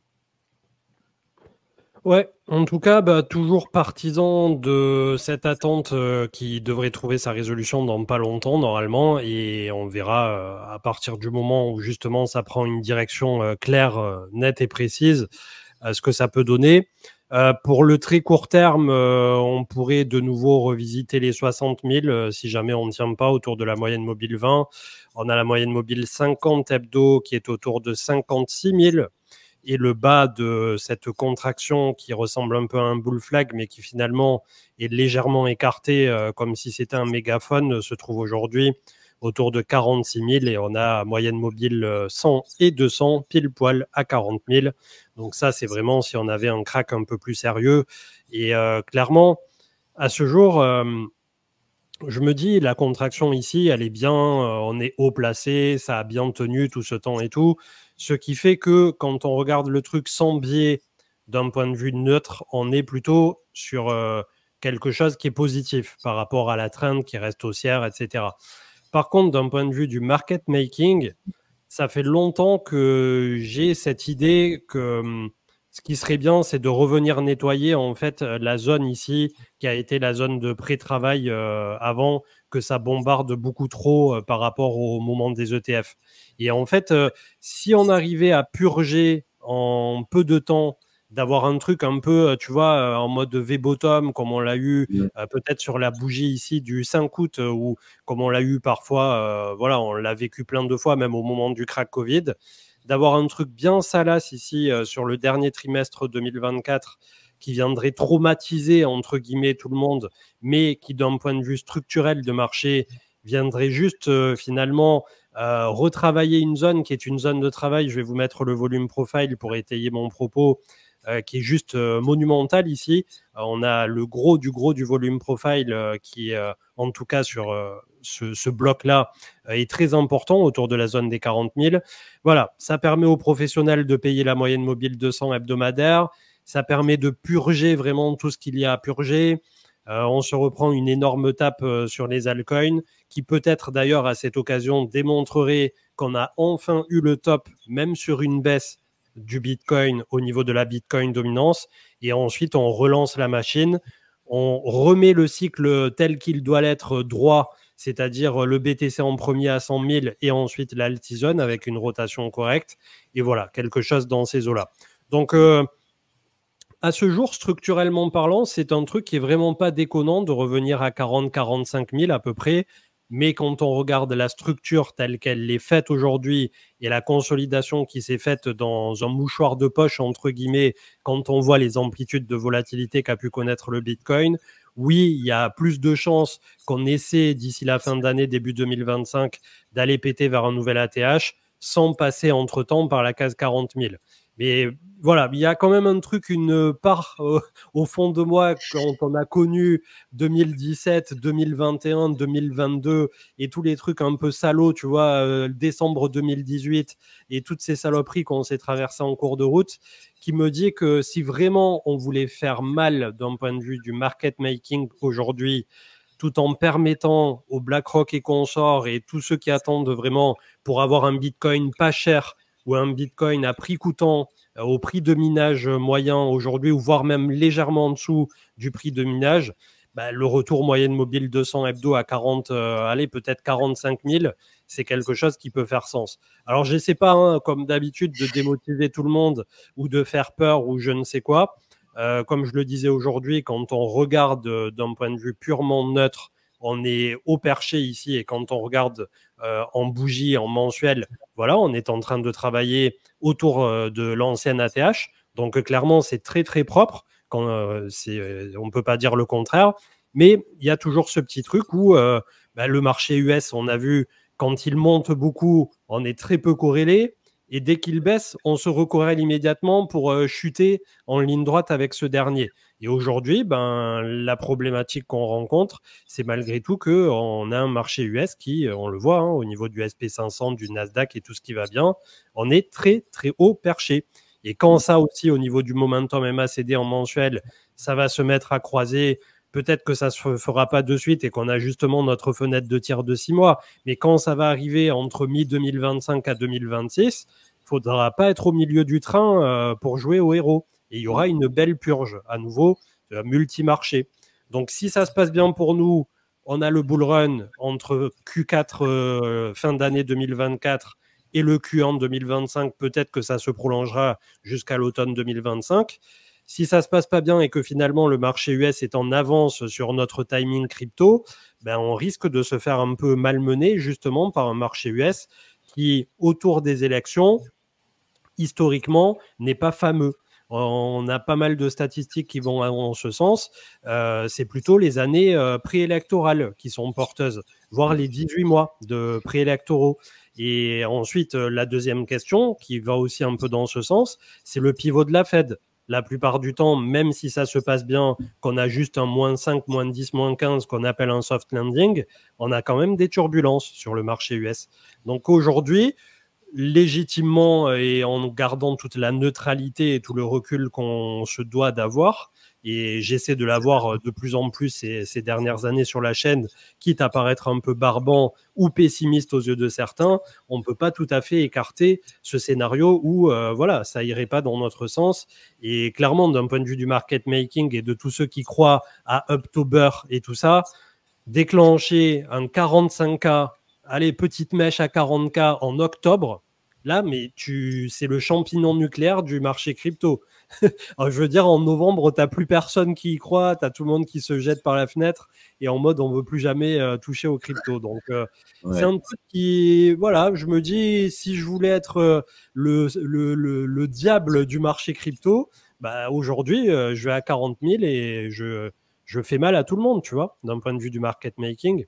Ouais, en tout cas, bah, toujours partisan de cette attente qui devrait trouver sa résolution dans pas longtemps, normalement, et on verra à partir du moment où justement ça prend une direction claire, nette et précise, ce que ça peut donner. Pour le très court terme, on pourrait de nouveau revisiter les 60 000 si jamais on ne tient pas autour de la moyenne mobile 20. On a la moyenne mobile 50 hebdo qui est autour de 56 000 et le bas de cette contraction qui ressemble un peu à un bull flag, mais qui finalement est légèrement écarté, comme si c'était un mégaphone, se trouve aujourd'hui autour de 46 000 et on a moyenne mobile 100 et 200 pile poil à 40 000. Donc ça, c'est vraiment si on avait un crack un peu plus sérieux. Et clairement, à ce jour, je me dis, la contraction ici, elle est bien, on est haut placé, ça a bien tenu tout ce temps et tout. Ce qui fait que quand on regarde le truc sans biais d'un point de vue neutre, on est plutôt sur quelque chose qui est positif par rapport à la trend qui reste haussière, etc. Par contre, d'un point de vue du market making, ça fait longtemps que j'ai cette idée que ce qui serait bien, c'est de revenir nettoyer en fait la zone ici qui a été la zone de pré-travail avant que ça bombarde beaucoup trop par rapport au moment des ETF. Et en fait, si on arrivait à purger en peu de temps, d'avoir un truc un peu, tu vois, en mode V-bottom, comme on l'a eu peut-être sur la bougie ici du 5 août, où comme on l'a eu parfois, voilà, on l'a vécu plein de fois, même au moment du crack Covid, d'avoir un truc bien salace ici sur le dernier trimestre 2024 qui viendrait traumatiser, entre guillemets, tout le monde, mais qui, d'un point de vue structurel de marché, viendrait juste finalement retravailler une zone qui est une zone de travail. Je vais vous mettre le volume profile pour étayer mon propos, qui est juste monumental ici. On a le gros du volume profile qui, en tout cas sur ce bloc-là, est très important autour de la zone des 40 000. Voilà, ça permet aux professionnels de payer la moyenne mobile 200 hebdomadaire. Ça permet de purger vraiment tout ce qu'il y a à purger. On se reprend une énorme tape sur les altcoins qui peut-être d'ailleurs à cette occasion démontrerait qu'on a enfin eu le top, même sur une baisse du Bitcoin au niveau de la Bitcoin dominance. Et ensuite, on relance la machine. On remet le cycle tel qu'il doit l'être droit, c'est-à-dire le BTC en premier à 100 000 et ensuite l'altizone avec une rotation correcte. Et voilà, quelque chose dans ces eaux-là. Donc, à ce jour, structurellement parlant, c'est un truc qui est vraiment pas déconnant de revenir à 40-45 000 à peu près. Mais quand on regarde la structure telle qu'elle est faite aujourd'hui et la consolidation qui s'est faite dans un mouchoir de poche, entre guillemets, quand on voit les amplitudes de volatilité qu'a pu connaître le Bitcoin, oui, il y a plus de chances qu'on essaie d'ici la fin d'année, début 2025, d'aller péter vers un nouvel ATH sans passer entre-temps par la case 40 000. Mais voilà, il y a quand même un truc, une part au fond de moi quand on a connu 2017, 2021, 2022 et tous les trucs un peu salauds, tu vois, décembre 2018 et toutes ces saloperies qu'on s'est traversées en cours de route, qui me dit que si vraiment on voulait faire mal d'un point de vue du market making aujourd'hui, tout en permettant aux BlackRock et consorts et tous ceux qui attendent vraiment pour avoir un Bitcoin pas cher ou un Bitcoin à prix coûtant au prix de minage moyen aujourd'hui, ou voire même légèrement en dessous du prix de minage, bah, le retour moyenne mobile 200 hebdo à 40, allez, peut-être 45 000, c'est quelque chose qui peut faire sens. Alors, je ne sais pas, hein, comme d'habitude, de démotiver tout le monde ou de faire peur ou je ne sais quoi. Comme je le disais aujourd'hui, quand on regarde d'un point de vue purement neutre, on est au perché ici, et quand on regarde en bougie, en mensuel, voilà, on est en train de travailler autour de l'ancienne ATH. Donc clairement, c'est très très propre. On ne peut pas dire le contraire. Mais il y a toujours ce petit truc où le marché US, on a vu, quand il monte beaucoup, on est très peu corrélé. Et dès qu'il baisse, on se recorrèle immédiatement pour chuter en ligne droite avec ce dernier. Et aujourd'hui, la problématique qu'on rencontre, c'est malgré tout qu'on a un marché US qui, on le voit, hein, au niveau du SP500, du Nasdaq et tout ce qui va bien, on est très, très haut perché. Et quand ça aussi, au niveau du momentum MACD en mensuel, ça va se mettre à croiser, peut-être que ça ne se fera pas de suite et qu'on a justement notre fenêtre de tir de 6 mois. Mais quand ça va arriver entre mi-2025 à 2026, il ne faudra pas être au milieu du train pour jouer au héros. Et il y aura une belle purge, à nouveau, multi-marché. Donc, si ça se passe bien pour nous, on a le bull run entre Q4 fin d'année 2024 et le Q1 2025. Peut-être que ça se prolongera jusqu'à l'automne 2025. Si ça ne se passe pas bien et que finalement le marché US est en avance sur notre timing crypto, on risque de se faire un peu malmener justement par un marché US qui, autour des élections, historiquement, n'est pas fameux. On a pas mal de statistiques qui vont en ce sens. C'est plutôt les années préélectorales qui sont porteuses, voire les 18 mois de préélectoraux. Et ensuite, la deuxième question, qui va aussi un peu dans ce sens, c'est le pivot de la Fed. La plupart du temps, même si ça se passe bien, qu'on a juste un -5, -10, -15, qu'on appelle un soft landing, on a quand même des turbulences sur le marché US. Donc aujourd'hui, légitimement et en gardant toute la neutralité et tout le recul qu'on se doit d'avoir, et j'essaie de l'avoir de plus en plus ces dernières années sur la chaîne, quitte à paraître un peu barbant ou pessimiste aux yeux de certains, on ne peut pas tout à fait écarter ce scénario où voilà, ça irait pas dans notre sens. Et clairement, d'un point de vue du market making et de tous ceux qui croient à October et tout ça, déclencher un 45K, allez, petite mèche à 40K en octobre, là, mais c'est le champignon nucléaire du marché crypto. Alors, je veux dire, en novembre, tu n'as plus personne qui y croit, tu as tout le monde qui se jette par la fenêtre et en mode on ne veut plus jamais toucher aux crypto. Donc, c'est un truc qui, voilà, je me dis, si je voulais être le diable du marché crypto, aujourd'hui, je vais à 40 000 et je fais mal à tout le monde, tu vois, d'un point de vue du market making.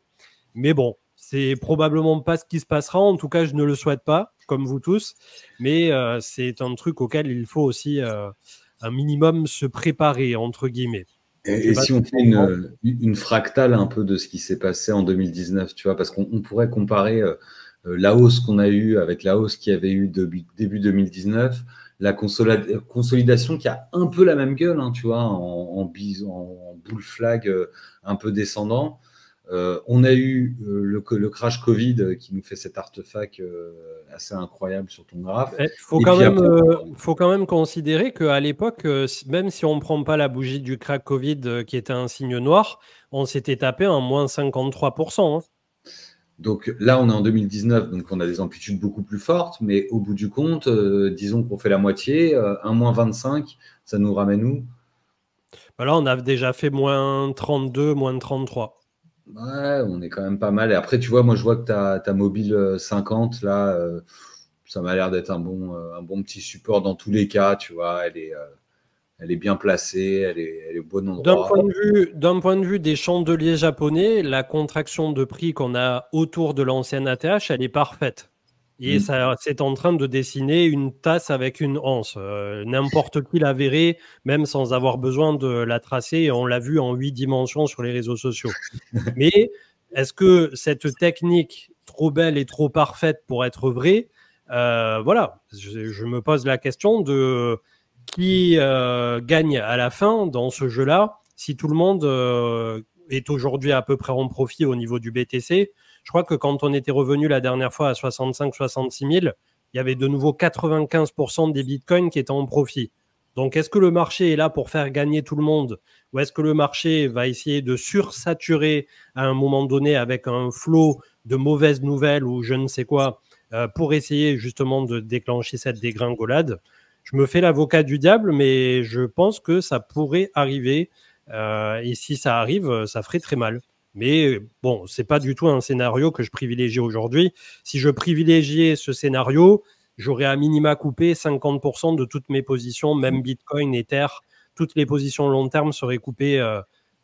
Mais bon, C'est probablement pas ce qui se passera. En tout cas, je ne le souhaite pas, comme vous tous. Mais c'est un truc auquel il faut aussi un minimum se préparer, entre guillemets. Donc, Et si on fait une fractale un peu de ce qui s'est passé en 2019, tu vois, parce qu'on pourrait comparer la hausse qu'on a eue avec la hausse qu'il y avait eu début 2019, la consolidation qui a un peu la même gueule, hein, tu vois, en bull flag un peu descendant. On a eu le crash Covid qui nous fait cet artefact assez incroyable sur ton graphe. Il faut quand même considérer qu'à l'époque, même si on ne prend pas la bougie du crack Covid qui était un signe noir, on s'était tapé un moins 53%. Hein. Donc là, on est en 2019, donc on a des amplitudes beaucoup plus fortes, mais au bout du compte, disons qu'on fait la moitié, un moins 25, ça nous ramène où? Là, on a déjà fait moins 32, moins 33. Ouais, on est quand même pas mal. Et après, tu vois, moi, je vois que ta mobile 50, là, ça m'a l'air d'être un bon petit support dans tous les cas, tu vois. Elle est bien placée, elle est au bon D'un endroit. point de vue des chandeliers japonais, la contraction de prix qu'on a autour de l'ancienne ATH, elle est parfaite. Et ça, c'est en train de dessiner une tasse avec une anse. N'importe qui la verrait, même sans avoir besoin de la tracer. Et on l'a vu en 8 dimensions sur les réseaux sociaux. Mais est-ce que cette technique trop belle et trop parfaite pour être vraie, voilà, je me pose la question de qui gagne à la fin dans ce jeu-là, si tout le monde est aujourd'hui à peu près en profit au niveau du BTC. Je crois que quand on était revenu la dernière fois à 65-66 000, il y avait de nouveau 95% des bitcoins qui étaient en profit. Donc, est-ce que le marché est là pour faire gagner tout le monde ou est-ce que le marché va essayer de sursaturer à un moment donné avec un flot de mauvaises nouvelles ou je ne sais quoi pour essayer justement de déclencher cette dégringolade? Je me fais l'avocat du diable, mais je pense que ça pourrait arriver. Et si ça arrive, ça ferait très mal. Mais bon, c'est pas du tout un scénario que je privilégie aujourd'hui. Si je privilégiais ce scénario, j'aurais à minima coupé 50% de toutes mes positions, même Bitcoin, Ether, toutes les positions long terme seraient coupées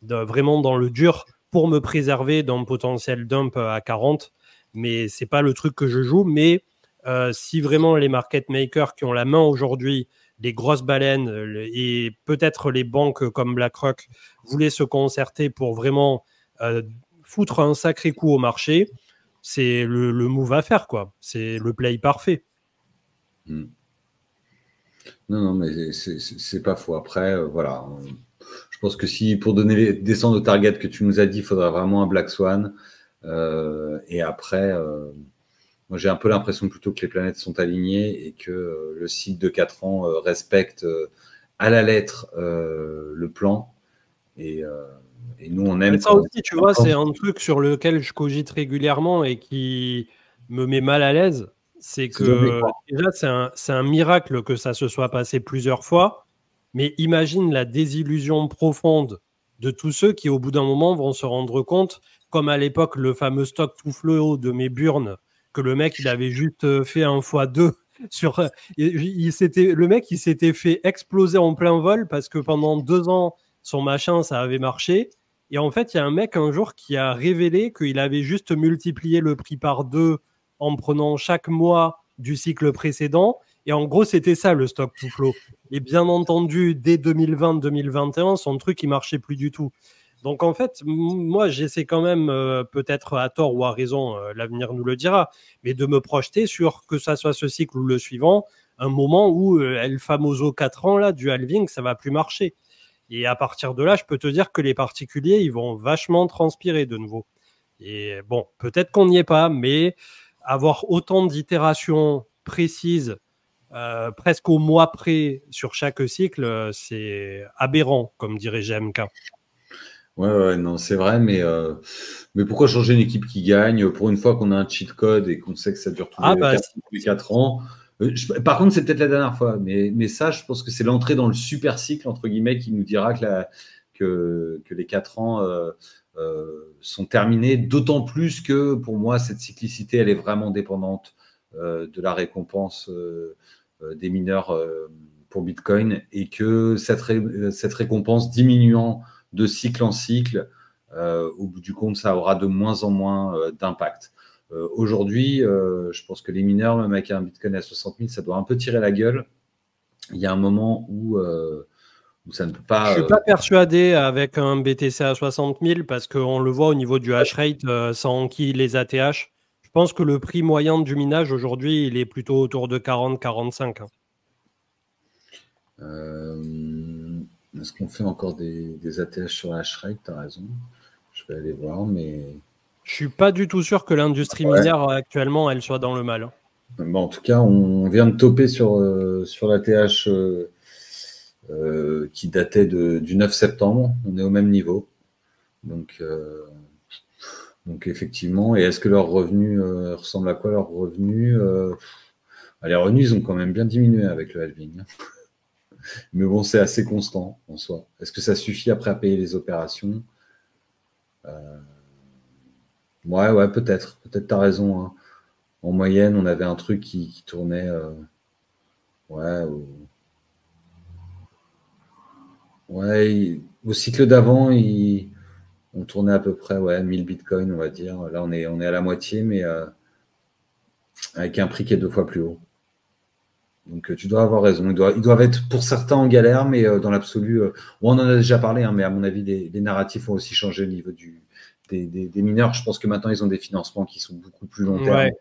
vraiment dans le dur pour me préserver d'un potentiel dump à 40. Mais c'est pas le truc que je joue. Mais si vraiment les market makers qui ont la main aujourd'hui, les grosses baleines et peut-être les banques comme BlackRock voulaient se concerter pour vraiment foutre un sacré coup au marché, c'est le move à faire, quoi. C'est le play parfait. Non, non, mais c'est pas faux. Après, voilà. Je pense que si pour descendre au target que tu nous as dit, il faudrait vraiment un Black Swan. Et après, moi j'ai un peu l'impression plutôt que les planètes sont alignées et que le cycle de 4 ans respecte à la lettre le plan. Et nous, on aime ça quand. aussi, tu vois, c'est un truc sur lequel je cogite régulièrement et qui me met mal à l'aise. C'est que déjà, c'est un miracle que ça se soit passé plusieurs fois. Mais imagine la désillusion profonde de tous ceux qui, au bout d'un moment, vont se rendre compte, comme à l'époque, le fameux stock tout fluo de mes burnes, que le mec, il avait juste fait un x2 sur. Le mec, il s'était fait exploser en plein vol parce que pendant 2 ans, son machin, ça avait marché. Et en fait, il y a un mec un jour qui a révélé qu'il avait juste multiplié le prix par 2 en prenant chaque mois du cycle précédent. Et en gros, c'était ça le stock to flow. Et bien entendu, dès 2020-2021, son truc, il marchait plus du tout. Donc en fait, moi, j'essaie quand même, peut-être à tort ou à raison, l'avenir nous le dira, mais de me projeter sur que ça soit ce cycle ou le suivant, un moment où El Famoso 4 ans, là, du halving, ça va plus marcher. Et à partir de là, je peux te dire que les particuliers, ils vont vachement transpirer de nouveau. Et bon, peut-être qu'on n'y est pas, mais avoir autant d'itérations précises, presque au mois près sur chaque cycle, c'est aberrant, comme dirait GMK. Ouais, non, c'est vrai, mais pourquoi changer une équipe qui gagne pour une fois qu'on a un cheat code et qu'on sait que ça dure tous les 4 ans? Par contre, c'est peut-être la dernière fois, mais ça, je pense que c'est l'entrée dans le super cycle, entre guillemets, qui nous dira que les 4 ans sont terminés, d'autant plus que pour moi, cette cyclicité, elle est vraiment dépendante de la récompense des mineurs pour Bitcoin et que cette récompense diminuant de cycle en cycle, au bout du compte, ça aura de moins en moins d'impact. Aujourd'hui, je pense que les mineurs, même avec un Bitcoin à 60 000, ça doit un peu tirer la gueule. Il y a un moment où ça ne peut pas. Je suis pas persuadé avec un BTC à 60 000 parce qu'on le voit au niveau du hash rate, sans qui les ATH. Je pense que le prix moyen du minage aujourd'hui, il est plutôt autour de 40-45. Est-ce qu'on fait encore des ATH sur hash rate? Tu as raison. Je vais aller voir, mais. Je suis pas du tout sûr que l'industrie minière actuellement, elle soit dans le mal. Bon, en tout cas, on vient de toper sur l'ATH qui datait du 9 septembre. On est au même niveau. Donc effectivement, et est-ce que leurs revenus ressemblent à quoi leurs revenus les revenus, ils ont quand même bien diminué avec le halving. Mais bon, c'est assez constant en soi. Est-ce que ça suffit après à payer les opérations? Ouais, peut-être. Peut-être tu as raison. Hein. En moyenne, on avait un truc qui tournait. Au cycle d'avant, on tournait à peu près 1000 bitcoins, on va dire. Là, on est à la moitié, mais avec un prix qui est 2 fois plus haut. Donc, tu dois avoir raison. Ils doivent être pour certains en galère, mais dans l'absolu, on en a déjà parlé, hein, mais à mon avis, les narratifs ont aussi changé au niveau des mineurs. Je pense que maintenant, ils ont des financements qui sont beaucoup plus long terme,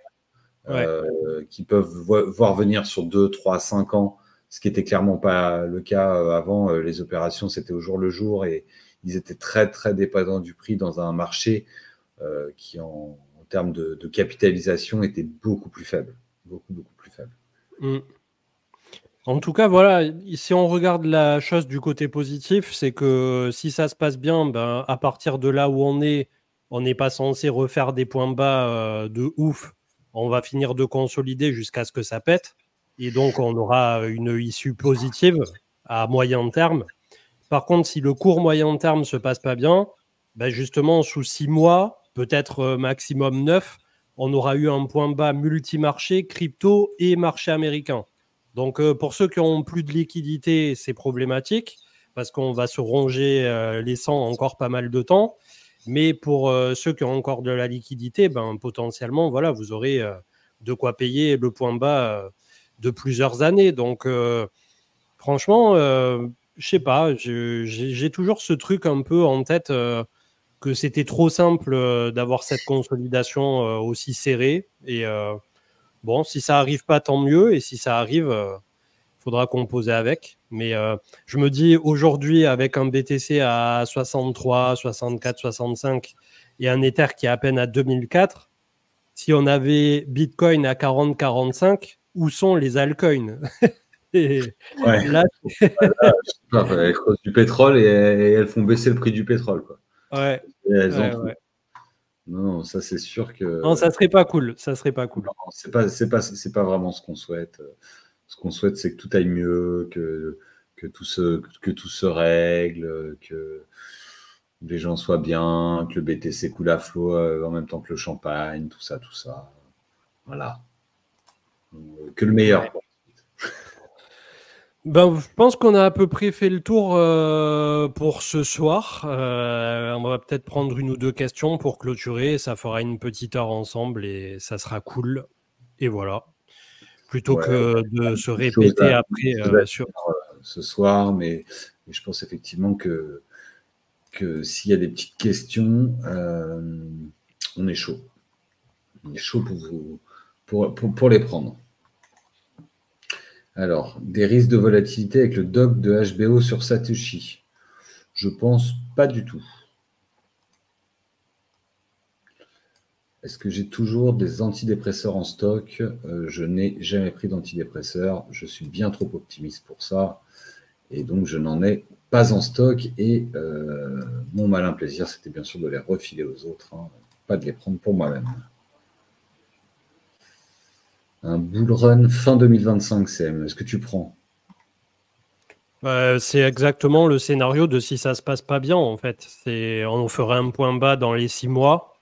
qui peuvent voir venir sur 2, 3, 5 ans, ce qui n'était clairement pas le cas avant. Les opérations, c'était au jour le jour et ils étaient très, très dépendants du prix dans un marché qui, en termes de capitalisation, était beaucoup plus faible. Beaucoup, beaucoup plus faible. En tout cas, voilà, si on regarde la chose du côté positif, c'est que si ça se passe bien, ben, à partir de là où on n'est pas censé refaire des points bas de ouf. On va finir de consolider jusqu'à ce que ça pète. Et donc, on aura une issue positive à moyen terme. Par contre, si le court moyen terme ne se passe pas bien, ben justement, sous 6 mois, peut-être maximum 9, on aura eu un point bas multimarché, crypto et marché américain. Donc, pour ceux qui ont plus de liquidité, c'est problématique parce qu'on va se ronger les sangs encore pas mal de temps. Mais pour ceux qui ont encore de la liquidité, ben, potentiellement, voilà, vous aurez de quoi payer le point bas de plusieurs années. Donc, franchement, je sais pas, j'ai toujours ce truc un peu en tête que c'était trop simple d'avoir cette consolidation aussi serrée. Et bon, si ça arrive pas, tant mieux. Et si ça arrive, il faudra composer avec. Mais je me dis aujourd'hui, avec un BTC à 63, 64, 65 et un Ether qui est à peine à 2004, si on avait Bitcoin à 40, 45, où sont les altcoins? Là, elles creusent du pétrole et elles font baisser le prix du pétrole. Quoi. Non, ça c'est sûr que. Non, ça serait pas cool. Ça serait pas cool. Non, c'est pas vraiment ce qu'on souhaite. Ce qu'on souhaite, c'est que tout aille mieux, que tout se règle, que les gens soient bien, que le BTC coule à flot en même temps que le champagne, tout ça. Voilà. Que le meilleur. Ben, je pense qu'on a à peu près fait le tour pour ce soir. On va peut-être prendre une ou deux questions pour clôturer. Ça fera une petite heure ensemble et ça sera cool. Et voilà. Plutôt que de se répéter après sur ce soir, mais je pense effectivement que s'il y a des petites questions, on est chaud. On est chaud pour les prendre. Alors, des risques de volatilité avec le doc de HBO sur Satoshi? Je pense pas du tout. Est-ce que j'ai toujours des antidépresseurs en stock? Je n'ai jamais pris d'antidépresseurs. Je suis bien trop optimiste pour ça. Et donc, je n'en ai pas en stock. Et mon malin plaisir, c'était bien sûr de les refiler aux autres, hein, pas de les prendre pour moi-même. Un bull run fin 2025, CM. Est-ce que tu prends? C'est exactement le scénario de si ça se passe pas bien, en fait. On ferait un point bas dans les 6 mois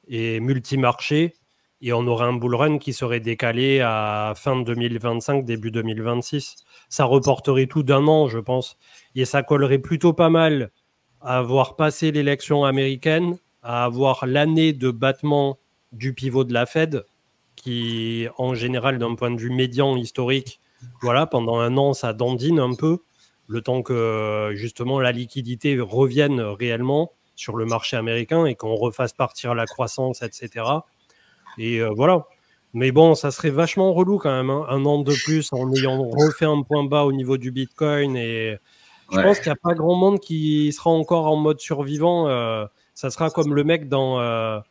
et multi-marché. Et on aurait un bull run qui serait décalé à fin 2025, début 2026. Ça reporterait tout d'un an, je pense. Et ça collerait plutôt pas mal à avoir passé l'élection américaine, à avoir l'année de battement du pivot de la Fed, qui, en général, d'un point de vue médian historique, voilà, pendant un an, ça dandine un peu, le temps que, justement, la liquidité revienne réellement sur le marché américain et qu'on refasse partir la croissance, etc. Et voilà. Mais bon, ça serait vachement relou quand même, hein, un an de plus en ayant refait un point bas au niveau du Bitcoin. Et je Ouais. pense qu'il n'y a pas grand monde qui sera encore en mode survivant. Ça sera comme le mec dans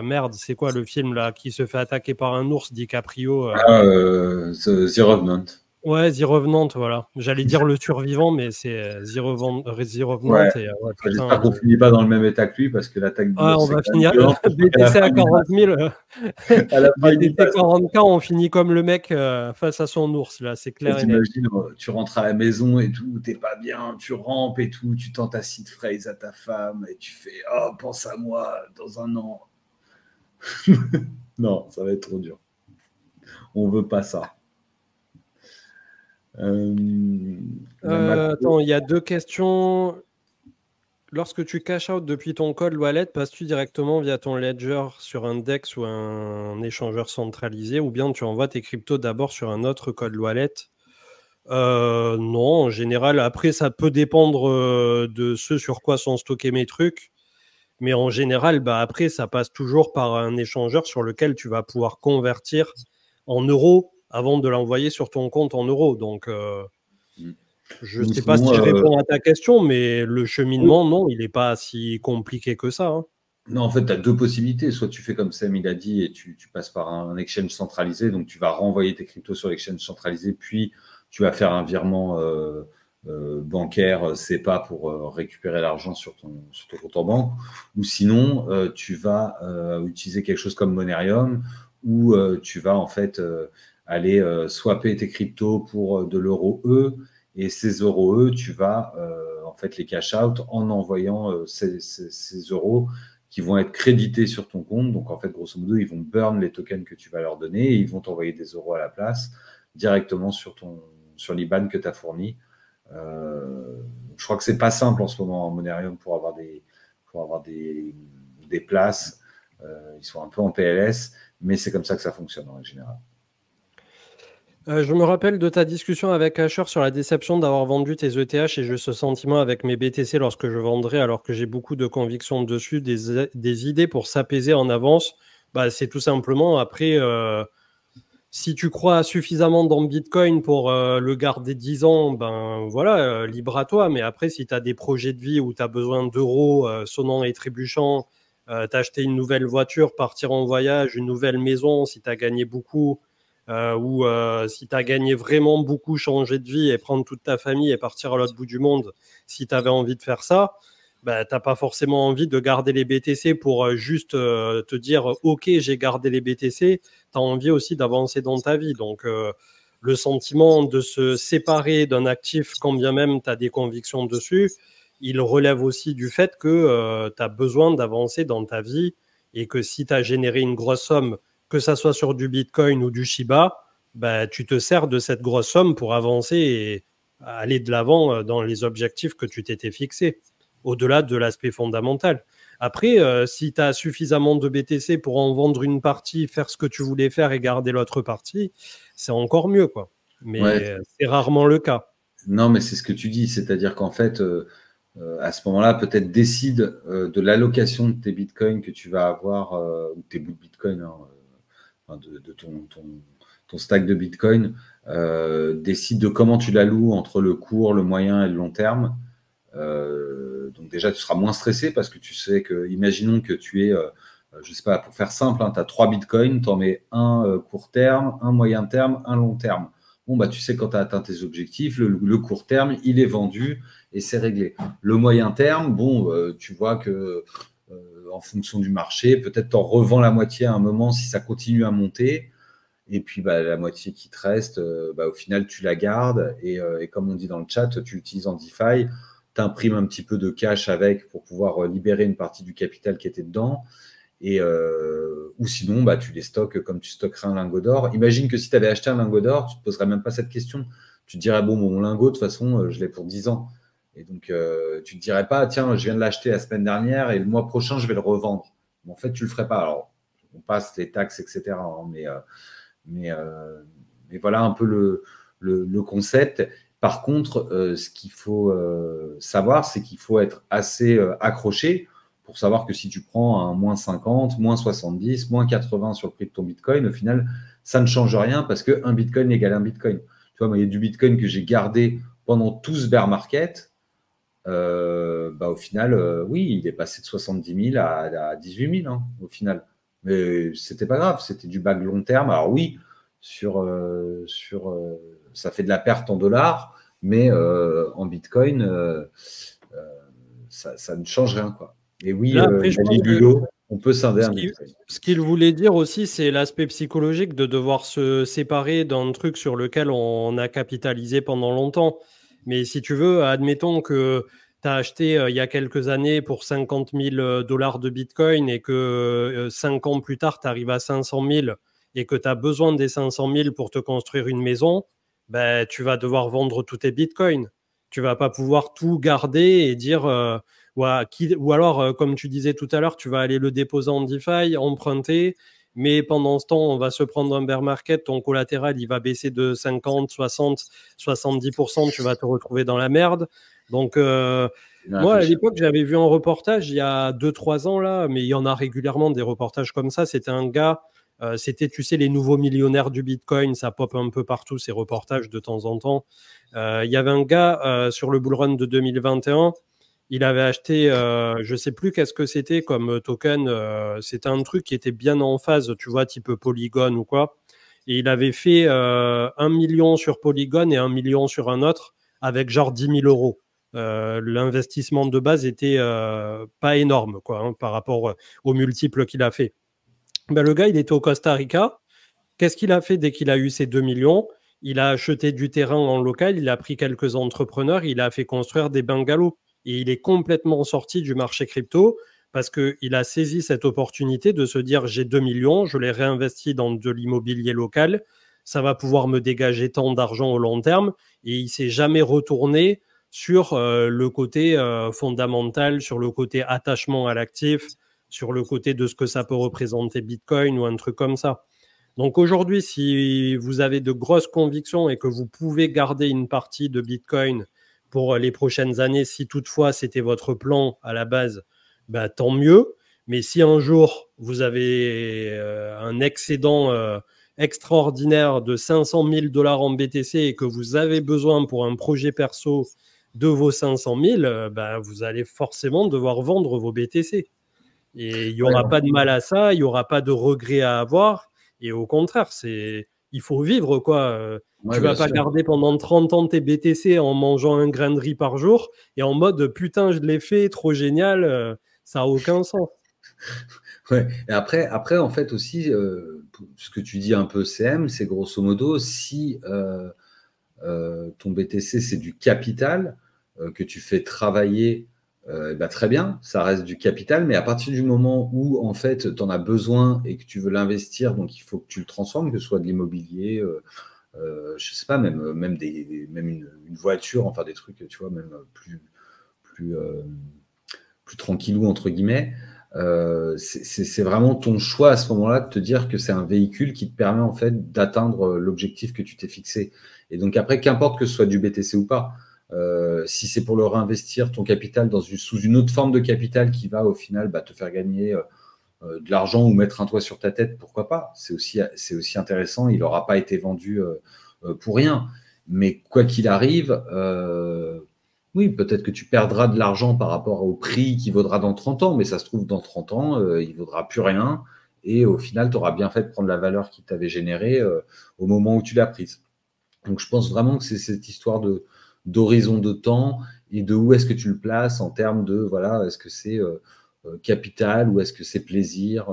merde, c'est quoi le film là qui se fait attaquer par un ours, DiCaprio. Ah, The Revenant. Ouais, The Revenant, voilà. J'allais dire le survivant, mais c'est The Revenant. Ouais. Et ouais, Enfin, putain, j'espère qu'on finit pas dans le même état que lui parce que l'attaque de ah, on l'ours, c'est va quand même finir violent. Je pense qu'à la BTC fin, à il 40 000. passe. À la fin, il BTC passe. 40K, on finit comme le mec face à son ours, là, c'est Et clair et net. t'imagines, tu rentres à la maison et tout, t'es pas bien, tu rampes et tout, tu tends ta seed phrase à ta femme et tu fais oh, pense à moi dans un an. Non, ça va être trop dur. On veut pas ça. La macro. Attends, il y a deux questions. Lorsque tu cash out depuis ton cold wallet, passes-tu directement via ton ledger sur un DEX ou un échangeur centralisé, ou bien tu envoies tes cryptos d'abord sur un autre cold wallet? Non, en général, après, ça peut dépendre de ce sur quoi sont stockés mes trucs. Mais en général, bah, après, ça passe toujours par un échangeur sur lequel tu vas pouvoir convertir en euros avant de l'envoyer sur ton compte en euros. Donc, je ne Nous, sais pas si sinon, je réponds à ta question, mais le cheminement, non, il n'est pas si compliqué que ça, hein. non, en fait, tu as deux possibilités. Soit tu fais comme Sam il a dit et tu passes par un exchange centralisé, donc tu vas renvoyer tes cryptos sur l'exchange centralisé, puis tu vas faire un virement bancaire SEPA pour récupérer l'argent sur ton compte en banque. Ou sinon, tu vas utiliser quelque chose comme Monerium, où tu vas en fait aller swapper tes cryptos pour de l'euro E, et ces euros E, tu vas en fait les cash out en envoyant ces euros qui vont être crédités sur ton compte. Donc, en fait, grosso modo, ils vont burn les tokens que tu vas leur donner et ils vont t'envoyer des euros à la place directement sur l'IBAN que tu as fourni. Je crois que c'est pas simple en ce moment en Monerium pour avoir des places. Ils sont un peu en PLS, mais c'est comme ça que ça fonctionne en général. Je me rappelle de ta discussion avec Asher sur la déception d'avoir vendu tes ETH et j'ai ce sentiment avec mes BTC lorsque je vendrai alors que j'ai beaucoup de convictions dessus, des idées pour s'apaiser en avance. Bah, c'est tout simplement après, si tu crois suffisamment dans Bitcoin pour le garder 10 ans, ben voilà, libre à toi. Mais après, si tu as des projets de vie où tu as besoin d'euros sonnant et trébuchant, t'acheter une nouvelle voiture, partir en voyage, une nouvelle maison, si tu as gagné beaucoup, ou si tu as gagné vraiment beaucoup, changer de vie et prendre toute ta famille et partir à l'autre bout du monde, si tu avais envie de faire ça, bah, tu n'as pas forcément envie de garder les BTC pour juste te dire ok, j'ai gardé les BTC. Tu as envie aussi d'avancer dans ta vie. Donc, le sentiment de se séparer d'un actif, quand bien même tu as des convictions dessus, il relève aussi du fait que tu as besoin d'avancer dans ta vie et que si tu as généré une grosse somme, que ça soit sur du Bitcoin ou du Shiba, bah, tu te sers de cette grosse somme pour avancer et aller de l'avant dans les objectifs que tu t'étais fixés, au-delà de l'aspect fondamental. Après, si tu as suffisamment de BTC pour en vendre une partie, faire ce que tu voulais faire et garder l'autre partie, c'est encore mieux, quoi. Ouais. Mais c'est rarement le cas. Non, mais c'est ce que tu dis, c'est-à-dire qu'en fait, à ce moment-là, peut-être décide de l'allocation de tes bitcoins que tu vas avoir, ou tes bouts de bitcoin, hein, de ton stack de bitcoin, décide de comment tu l'alloues entre le court, le moyen et le long terme. Donc déjà, tu seras moins stressé parce que tu sais que, imaginons que tu es, je sais pas, pour faire simple, hein, tu as 3 bitcoins, tu en mets un court terme, un moyen terme, un long terme. Bon, bah, tu sais quand tu as atteint tes objectifs, le court terme, il est vendu et c'est réglé. Le moyen terme, bon, tu vois que en fonction du marché, peut-être tu en revends la moitié à un moment si ça continue à monter. Et puis bah, la moitié qui te reste, bah, au final, tu la gardes. Et comme on dit dans le chat, tu l'utilises en DeFi, tu imprimes un petit peu de cash avec pour pouvoir libérer une partie du capital qui était dedans. Et, ou sinon, bah, tu les stockes comme tu stockerais un lingot d'or. Imagine que si tu avais acheté un lingot d'or, tu ne te poserais même pas cette question. Tu te dirais, bon, mon lingot, de toute façon, je l'ai pour 10 ans. Et donc, tu ne te dirais pas, tiens, je viens de l'acheter la semaine dernière et le mois prochain, je vais le revendre. Mais en fait, tu ne le ferais pas. Alors, on passe les taxes, etc. hein, mais, euh, mais voilà un peu le concept. Par contre, ce qu'il faut savoir, c'est qu'il faut être assez accroché pour savoir que si tu prends un moins 50, moins 70, moins 80 sur le prix de ton Bitcoin, au final, ça ne change rien parce qu'un Bitcoin égale un Bitcoin. Tu vois, moi, il y a du Bitcoin que j'ai gardé pendant tout ce bear market. Au final, oui, il est passé de 70 000 à 18 000 hein, au final. Mais c'était pas grave, c'était du bague long terme. Alors oui, ça fait de la perte en dollars, mais en Bitcoin, ça ne change rien, quoi. Et oui, Là, après, il je y a pense les que bulots, on peut scinder ce un qui- Bitcoin. ce qu'il voulait dire aussi, c'est l'aspect psychologique de devoir se séparer d'un truc sur lequel on a capitalisé pendant longtemps. Mais si tu veux, admettons que tu as acheté il y a quelques années pour 50 000 dollars de Bitcoin et que 5 ans plus tard, tu arrives à 500 000 et que tu as besoin des 500 000 pour te construire une maison, ben, tu vas devoir vendre tous tes Bitcoins. Tu vas pas pouvoir tout garder et dire... ou alors, comme tu disais tout à l'heure, tu vas aller le déposer en DeFi, emprunter, mais pendant ce temps, on va se prendre un bear market, ton collatéral, il va baisser de 50, 60, 70%, tu vas te retrouver dans la merde. Donc, Bien moi, à réfléchir. l'époque, j'avais vu un reportage il y a 2, 3 ans, là, mais il y en a régulièrement des reportages comme ça. C'était un gars, c'était, tu sais, les nouveaux millionnaires du Bitcoin, ça pop un peu partout, ces reportages de temps en temps. Il y avait un gars sur le bull run de 2021. Il avait acheté, je sais plus qu'est-ce que c'était comme token. C'était un truc qui était bien en phase, tu vois, type Polygon ou quoi. Et il avait fait 1 million sur Polygon et 1 million sur un autre avec genre 10 000 euros. L'investissement de base était pas énorme quoi, hein, par rapport aux multiples qu'il a fait. Ben, le gars, il était au Costa Rica. Qu'est-ce qu'il a fait dès qu'il a eu ces 2 millions? Il a acheté du terrain en local, il a pris quelques entrepreneurs, il a fait construire des bungalows. Et il est complètement sorti du marché crypto parce qu'il a saisi cette opportunité de se dire j'ai 2 millions, je les réinvestis dans de l'immobilier local, ça va pouvoir me dégager tant d'argent au long terme. Et il s'est jamais retourné sur le côté fondamental, sur le côté attachement à l'actif, sur le côté de ce que ça peut représenter Bitcoin ou un truc comme ça. Donc aujourd'hui, si vous avez de grosses convictions et que vous pouvez garder une partie de Bitcoin pour les prochaines années, si toutefois c'était votre plan à la base, bah, tant mieux. Mais si un jour vous avez un excédent extraordinaire de 500 000 dollars en BTC et que vous avez besoin pour un projet perso de vos 500 000, bah, vous allez forcément devoir vendre vos BTC. Et il n'y Ouais, aura pas de mal à ça, il n'y aura pas de regret à avoir. Et au contraire, il faut vivre, quoi. ouais, Tu vas bien pas sûr. garder pendant 30 ans tes BTC en mangeant un grain de riz par jour et en mode putain, je l'ai fait, trop génial, ça a aucun sens. Ouais. Et après, en fait, aussi, ce que tu dis un peu CM, c'est grosso modo, si ton BTC, c'est du capital que tu fais travailler, bah, très bien, ça reste du capital, mais à partir du moment où, en fait, tu en as besoin et que tu veux l'investir, donc il faut que tu le transformes, que ce soit de l'immobilier, je sais pas, même une voiture, enfin des trucs, tu vois, même plus, euh, plus tranquillou, entre guillemets. C'est vraiment ton choix à ce moment-là de te dire que c'est un véhicule qui te permet en fait d'atteindre l'objectif que tu t'es fixé. Et donc après, qu'importe que ce soit du BTC ou pas, si c'est pour le réinvestir ton capital sous une autre forme de capital qui va au final te faire gagner de l'argent ou mettre un toit sur ta tête, pourquoi pas? C'est aussi intéressant. Il n'aura pas été vendu pour rien. Mais quoi qu'il arrive, oui, peut-être que tu perdras de l'argent par rapport au prix qui vaudra dans 30 ans, mais ça se trouve, dans 30 ans, il ne vaudra plus rien. Et au final, tu auras bien fait de prendre la valeur qui t'avait générée au moment où tu l'as prise. Donc, je pense vraiment que c'est cette histoire d'horizon de temps et de où est-ce que tu le places en termes de, voilà, est-ce que c'est capital ou est-ce que c'est plaisir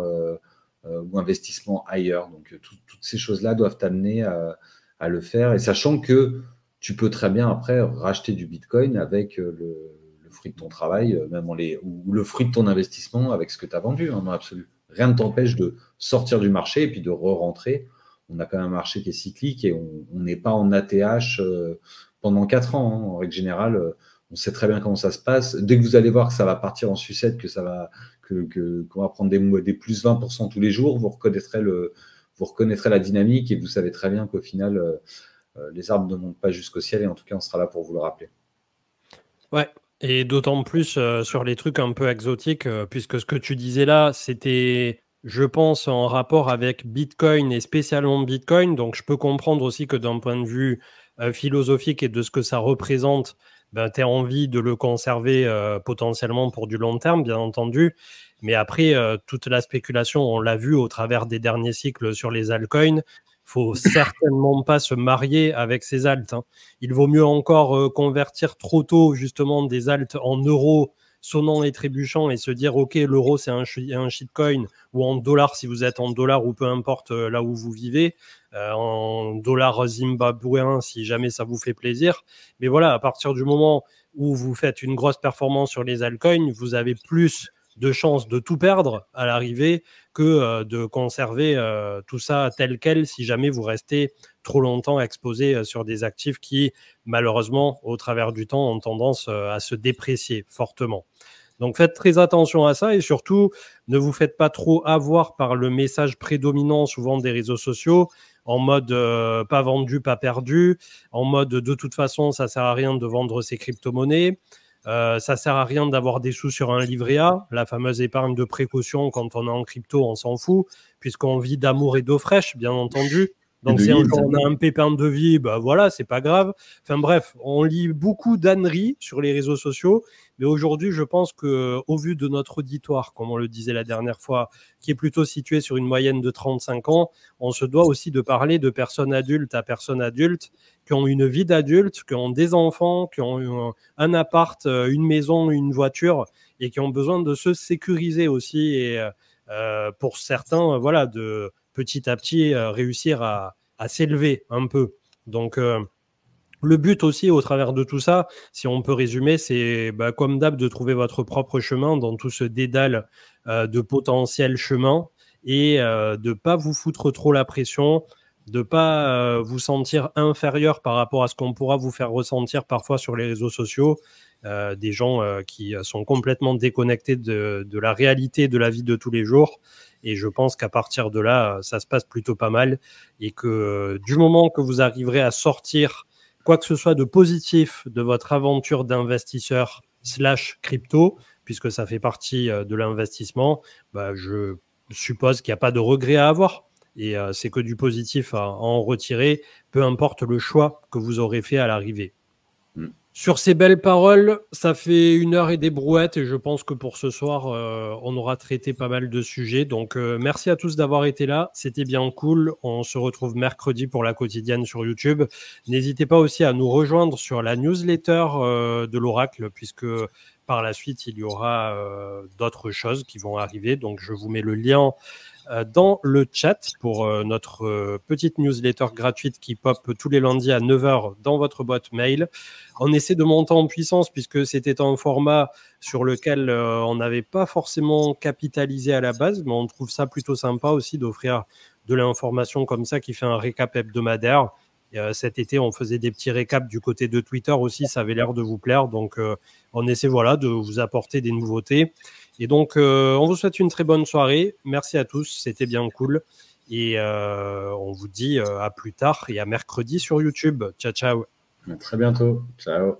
ou investissement ailleurs. Donc, toutes ces choses-là doivent t'amener à le faire. Et sachant que tu peux très bien après racheter du Bitcoin avec le fruit de ton travail, ou le fruit de ton investissement avec ce que tu as vendu, hein, dans l'absolu. Rien ne t'empêche de sortir du marché et puis de re-rentrer. On a quand même un marché qui est cyclique et on n'est pas en ATH pendant 4 ans. Hein. En règle générale, On sait très bien comment ça se passe. Dès que vous allez voir que ça va partir en sucette, qu'on va prendre des plus 20% tous les jours, vous reconnaîtrez la dynamique et vous savez très bien qu'au final, les arbres ne montent pas jusqu'au ciel et en tout cas, on sera là pour vous le rappeler. Ouais, et d'autant plus sur les trucs un peu exotiques, puisque ce que tu disais là, c'était, je pense, en rapport avec Bitcoin et spécialement Bitcoin. Donc, je peux comprendre aussi que d'un point de vue philosophique et de ce que ça représente, ben, tu as envie de le conserver potentiellement pour du long terme, bien entendu. Mais après, toute la spéculation, on l'a vu au travers des derniers cycles sur les altcoins, faut certainement pas se marier avec ces alts, hein. Il vaut mieux encore convertir trop tôt justement des alts en euros sonnant et trébuchant et se dire ok, l'euro c'est un shitcoin, ou en dollars si vous êtes en dollars, ou peu importe là où vous vivez, en dollars zimbabwéens si jamais ça vous fait plaisir. Mais voilà, à partir du moment où vous faites une grosse performance sur les altcoins, vous avez plus de chances de tout perdre à l'arrivée que de conserver tout ça tel quel si jamais vous restez trop longtemps exposé sur des actifs qui, malheureusement, au travers du temps, ont tendance à se déprécier fortement. Donc faites très attention à ça et surtout, ne vous faites pas trop avoir par le message prédominant souvent des réseaux sociaux, en mode pas vendu, pas perdu, en mode de toute façon, ça sert à rien de vendre ses crypto-monnaies. Ça sert à rien d'avoir des sous sur un livret A, la fameuse épargne de précaution. Quand on est en crypto, on s'en fout, puisqu'on vit d'amour et d'eau fraîche, bien entendu. Donc, si un jour on a un pépin de vie, bah voilà, c'est pas grave. Enfin bref, on lit beaucoup d'âneries sur les réseaux sociaux, mais aujourd'hui, je pense que, au vu de notre auditoire, comme on le disait la dernière fois, qui est plutôt situé sur une moyenne de 35 ans, on se doit aussi de parler de personnes adultes à personnes adultes qui ont une vie d'adulte, qui ont des enfants, qui ont un appart, une maison, une voiture, et qui ont besoin de se sécuriser aussi. Et pour certains, voilà, de petit à petit réussir à s'élever un peu. Donc, le but aussi, au travers de tout ça, si on peut résumer, c'est comme d'hab de trouver votre propre chemin dans tout ce dédale de potentiels chemins et de ne pas vous foutre trop la pression, de ne pas vous sentir inférieur par rapport à ce qu'on pourra vous faire ressentir parfois sur les réseaux sociaux. Des gens qui sont complètement déconnectés de la réalité de la vie de tous les jours. Et je pense qu'à partir de là, ça se passe plutôt pas mal. Et que du moment que vous arriverez à sortir quoi que ce soit de positif de votre aventure d'investisseur / crypto, puisque ça fait partie de l'investissement, je suppose qu'il n'y a pas de regret à avoir. Et c'est que du positif à en retirer, peu importe le choix que vous aurez fait à l'arrivée. Sur ces belles paroles, ça fait 1 heure et des brouettes et je pense que pour ce soir, on aura traité pas mal de sujets. Donc, merci à tous d'avoir été là. C'était bien cool. On se retrouve mercredi pour la quotidienne sur YouTube. N'hésitez pas aussi à nous rejoindre sur la newsletter de l'Oracle puisque par la suite, il y aura d'autres choses qui vont arriver. Donc, je vous mets le lien dans le chat pour notre petite newsletter gratuite qui pop tous les lundis à 9 h dans votre boîte mail. On essaie de monter en puissance puisque c'était un format sur lequel on n'avait pas forcément capitalisé à la base, mais on trouve ça plutôt sympa aussi d'offrir de l'information comme ça qui fait un récap hebdomadaire. Cet été, on faisait des petits récaps du côté de Twitter aussi, ça avait l'air de vous plaire. Donc, on essaie de vous apporter des nouveautés. Et donc, on vous souhaite une très bonne soirée. Merci à tous, c'était bien cool. Et on vous dit à plus tard et à mercredi sur YouTube. Ciao, ciao. À très bientôt. Ciao.